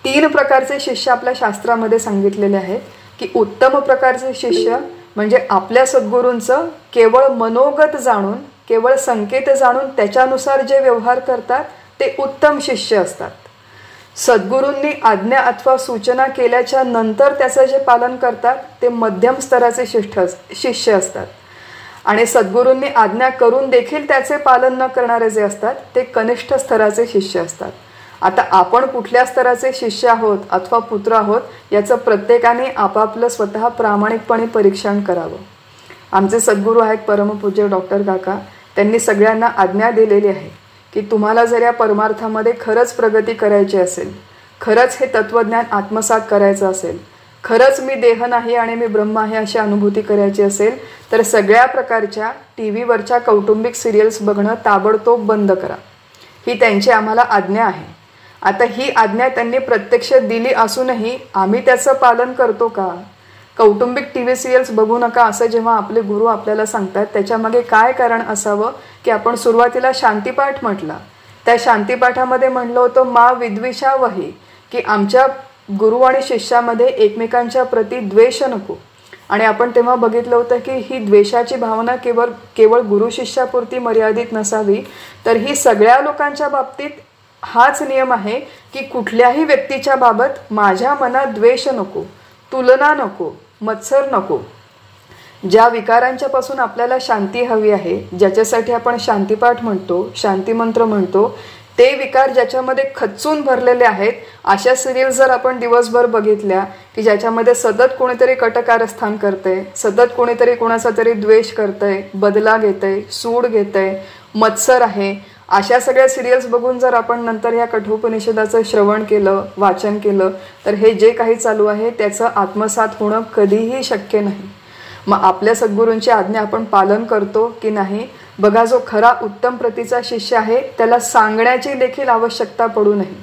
3 प्रकारचे शिष्य आपल्या शास्त्रामध्ये सांगितलेले आहेत की उत्तम प्रकारचे शिष्य म्हणजे आपल्या सद्गुरूंचं केवळ मनोगत जाणून, केवळ संकेत जाणून त्याच्यानुसार जे व्यवहार करतात ते उत्तम शिष्य असतात. सद्गुरूंनी आज्ञा अथवा सूचना केल्याच्या नंतर त्याचं जे पालन करतात ते मध्यम स्तराचे शिष्य असतात. आणि सद्गुरूंनी आज्ञा करून देखील त्याचे पालन न करणारे जे असतात ते कनिष्ठ स्तराचे शिष्य असतात. आता आपण कुठल्या स्तराचे शिष्य आहोत अथवा पुत्र आहोत याचं प्रत्येकाने आपापलं स्वतः प्रामाणिकपणे परीक्षण करावं. आमचे सद्गुरू आहेत परमपूज्य डॉक्टर काका, त्यांनी सगळ्यांना आज्ञा दिलेली आहे की तुम्हाला जर या परमार्थामध्ये खरंच प्रगती करायची असेल, खरंच हे तत्त्वज्ञान आत्मसात करायचं असेल, खरंच मी देह नाही आणि मी ब्रह्म आहे अशी अनुभूती करायची असेल तर सगळ्या प्रकारच्या टी व्हीवरच्या कौटुंबिक सिरियल्स बघणं ताबडतोब बंद करा. ही त्यांची आम्हाला आज्ञा आहे. आता ही आज्ञा त्यांनी प्रत्यक्ष दिली असूनही आम्ही त्याचं पालन करतो का? कौटुंबिक टी व्ही सिरियल्स बघू नका असं जेव्हा आपले गुरु आपल्याला सांगतात त्याच्यामागे काय कारण असावं की आपण सुरुवातीला शांतीपाठ म्हटला. त्या शांतीपाठामध्ये म्हणलं होतं मा विद्विषावही, की आमच्या गुरु आणि शिष्यामध्ये एकमेकांच्या प्रती द्वेष नको. आणि आपण तेव्हा बघितलं होतं की ही द्वेषाची भावना केवळ गुरु शिष्यापुरती मर्यादित नसावी, तर ही सगळ्या लोकांच्या बाबतीत हाच नियम आहे की कुठल्याही व्यक्तीच्या बाबत माझ्या मनात द्वेष नको, तुलना नको, मत्सर नको. ज्या विकारांच्या पासून आपल्याला शांती हवी आहे, ज्याच्यासाठी आपण शांतीपाठ म्हणतो, शांतीमंत्र म्हणतो, ते विकार ज्याच्यामध्ये खच्चून भरलेले आहेत, अशा सिरियल जर आपण दिवसभर बघितल्या की ज्याच्यामध्ये सतत कोणीतरी कटकारस्थान करतंय, सतत कोणीतरी कोणाचा तरी द्वेष करतंय, बदला घेतंय, सूड घेतंय, मत्सर आहे, अशा सगळ्या सिरियल्स बघून जर आपण नंतर या कठोपनिषदाचं श्रवण केलं, वाचन केलं, तर हे जे काही चालू आहे त्याचं आत्मसात होणं कधीही शक्य नाही. मग आपल्या सद्गुरूंची आज्ञा आपण पालन करतो की नाही? बघा, जो खरा उत्तम प्रतीचा शिष्य आहे त्याला सांगण्याची देखील आवश्यकता पडू नये.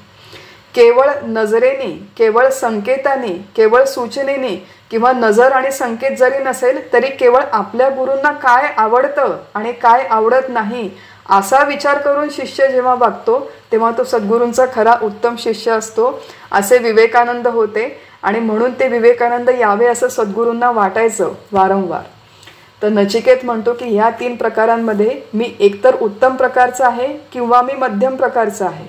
केवळ नजरेने, केवळ संकेताने, केवळ सूचनेने किंवा नजर आणि संकेत जरी नसेल तरी केवळ आपल्या गुरूंना काय आवडतं आणि काय आवडत नाही असा विचार करून शिष्य जेव्हा वागतो तेव्हा तो सद्गुरूंचा खरा उत्तम शिष्य असतो. असे विवेकानंद होते आणि म्हणून ते विवेकानंद यावे असं सद्गुरूंना वाटायचं वारंवार. तर नचिकेत म्हणतो की ह्या 3 प्रकारांमध्ये मी एकतर उत्तम प्रकारचा आहे किंवा मी मध्यम प्रकारचा आहे.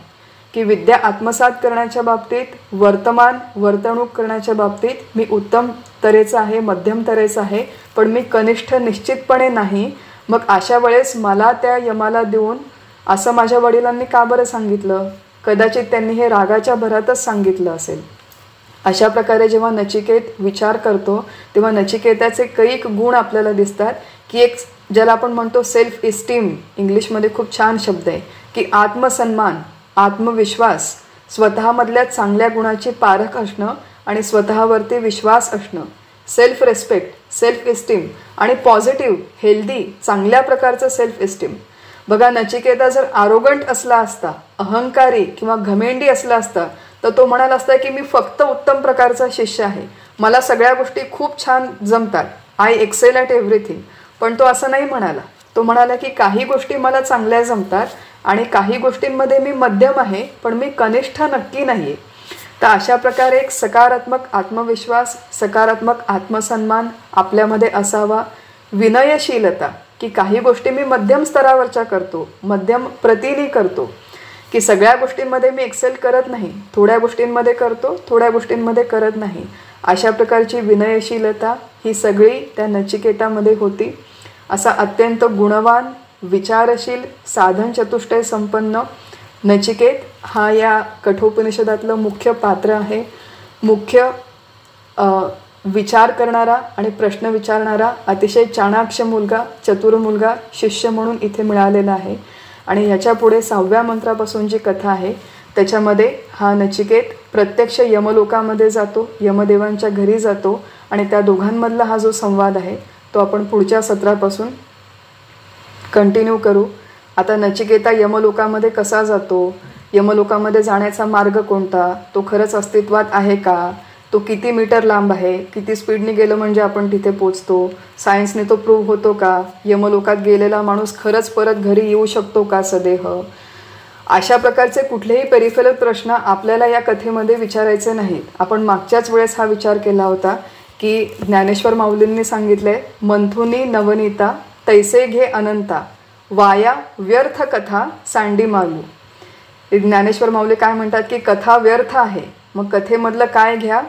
की विद्या आत्मसात करण्याच्या बाबतीत, वर्तमान वर्तणूक करण्याच्या बाबतीत मी उत्तम तऱ्हेचा आहे, मध्यम तऱ्हेचा आहे, पण मी कनिष्ठ निश्चितपणे नाही. मग अशा वेळेस मला त्या यमाला देऊन असं माझ्या वडिलांनी का बरं सांगितलं? कदाचित त्यांनी हे रागाच्या भरातच सांगितलं असेल. अशा प्रकारे जेव्हा नचिकेत विचार करतो तेव्हा नचिकेताचे कैक गुण आपल्याला दिसतात. की एक ज्याला आपण म्हणतो सेल्फ इस्टीम, इंग्लिशमध्ये खूप छान शब्द आहे, की आत्मसन्मान, आत्मविश्वास, स्वतःमधल्या चांगल्या गुणाची पारख असणं आणि स्वतःवरती विश्वास असणं, सेल्फ रेस्पेक्ट, सेल्फ इस्टीम आणि पॉझिटिव्ह, हेल्दी, चांगल्या प्रकारचं सेल्फ इस्टीम. बघा, नचिकेता जर आरोगंट असला असता, अहंकारी किंवा घमेंडी असला असता तर तो म्हणाला असता की मी फक्त उत्तम प्रकारचा शिष्य आहे, मला सगळ्या गोष्टी खूप छान जमतात, आय एक्सेल ॲट एव्हरीथिंग. पण तो असं नाही म्हणाला. तो म्हणाला की काही गोष्टी मला चांगल्या जमतात आणि काही गोष्टींमध्ये मी मध्यम आहे, पण मी कनिष्ठ नक्की नाही आहे. तर अशा प्रकारे एक सकारात्मक आत्मविश्वास, सकारात्मक आत्मसन्मान आपल्यामध्ये असावा. विनयशीलता, की काही गोष्टी मी मध्यम स्तरावरच्या करतो, मध्यम प्रतीने करतो, की सगळ्या गोष्टींमध्ये मी एक्सेल करत नाही, थोड्या गोष्टींमध्ये करतो, थोड्या गोष्टींमध्ये करत नाही. अशा प्रकारची विनयशीलता ही सगळी त्या नचिकेतामध्ये होती. असा अत्यंत गुणवान, विचारशील, साधन चतुष्टय संपन्न नचिकेत हा या कठोपनिषदातलं मुख्य पात्र आहे. मुख्य विचार करणारा आणि प्रश्न विचारणारा अतिशय चाणाक्ष मुलगा, चतुर मुलगा शिष्य म्हणून इथे मिळालेला आहे. आणि ह्याच्या पुढे 6व्या मंत्रापासून जी कथा आहे त्याच्यामध्ये हा नचिकेत प्रत्यक्ष यमलोकामध्ये जातो, यमदेवांच्या घरी जातो आणि त्या दोघांमधला हा जो संवाद आहे तो आपण पुढच्या सत्रापासून कंटिन्यू करू. आता नचिकेता यमलोकामध्ये कसा जातो, यमलोकामध्ये जाण्याचा मार्ग कोणता, तो खरंच अस्तित्वात आहे का, तो किती मीटर लांब आहे, किती स्पीडने गेलं म्हणजे आपण तिथे पोचतो, सायन्सने तो प्रूव्ह होतो का, यमलोकात गेलेला माणूस खरंच परत घरी येऊ शकतो का सदेह. अशा प्रकारचे कुठलेही पेरिफेरल प्रश्न आपल्याला या कथेमध्ये विचारायचे नाहीत. आपण मागच्याच वेळेस हा विचार केला होता की ज्ञानेश्वर माऊलींनी सांगितले, मंथुनी नवनीता तैसे घे अनंता, वाया व्यर्थ कथा सांडी मालू. ज्ञानेश्वर माऊली काय म्हणतात की कथा व्यर्थ आहे, मग कथेमधलं काय घ्या,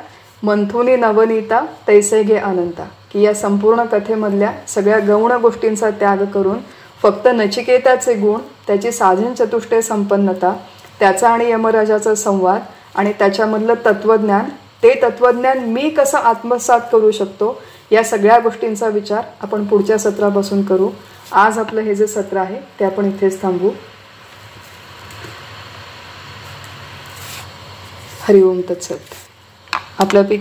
मंथुनी नवनीता तैसे घे अनंता, की या संपूर्ण कथेमधल्या सगळ्या गौण गोष्टींचा त्याग करून फक्त नचिकेताचे गुण, त्याची साधन चतुष्टय संपन्नता, त्याचा आणि यमराजाचा संवाद आणि त्याच्यामधलं तत्वज्ञान, ते तत्वज्ञान मी कसं आत्मसात करू शकतो, या सगळ्या गोष्टींचा विचार आपण पुढच्या सत्रापासून करू. आज आपलं हे जे सत्र आहे ते आपण इथेच थांबू. हरिओम तत्सत. आपल्यापैकी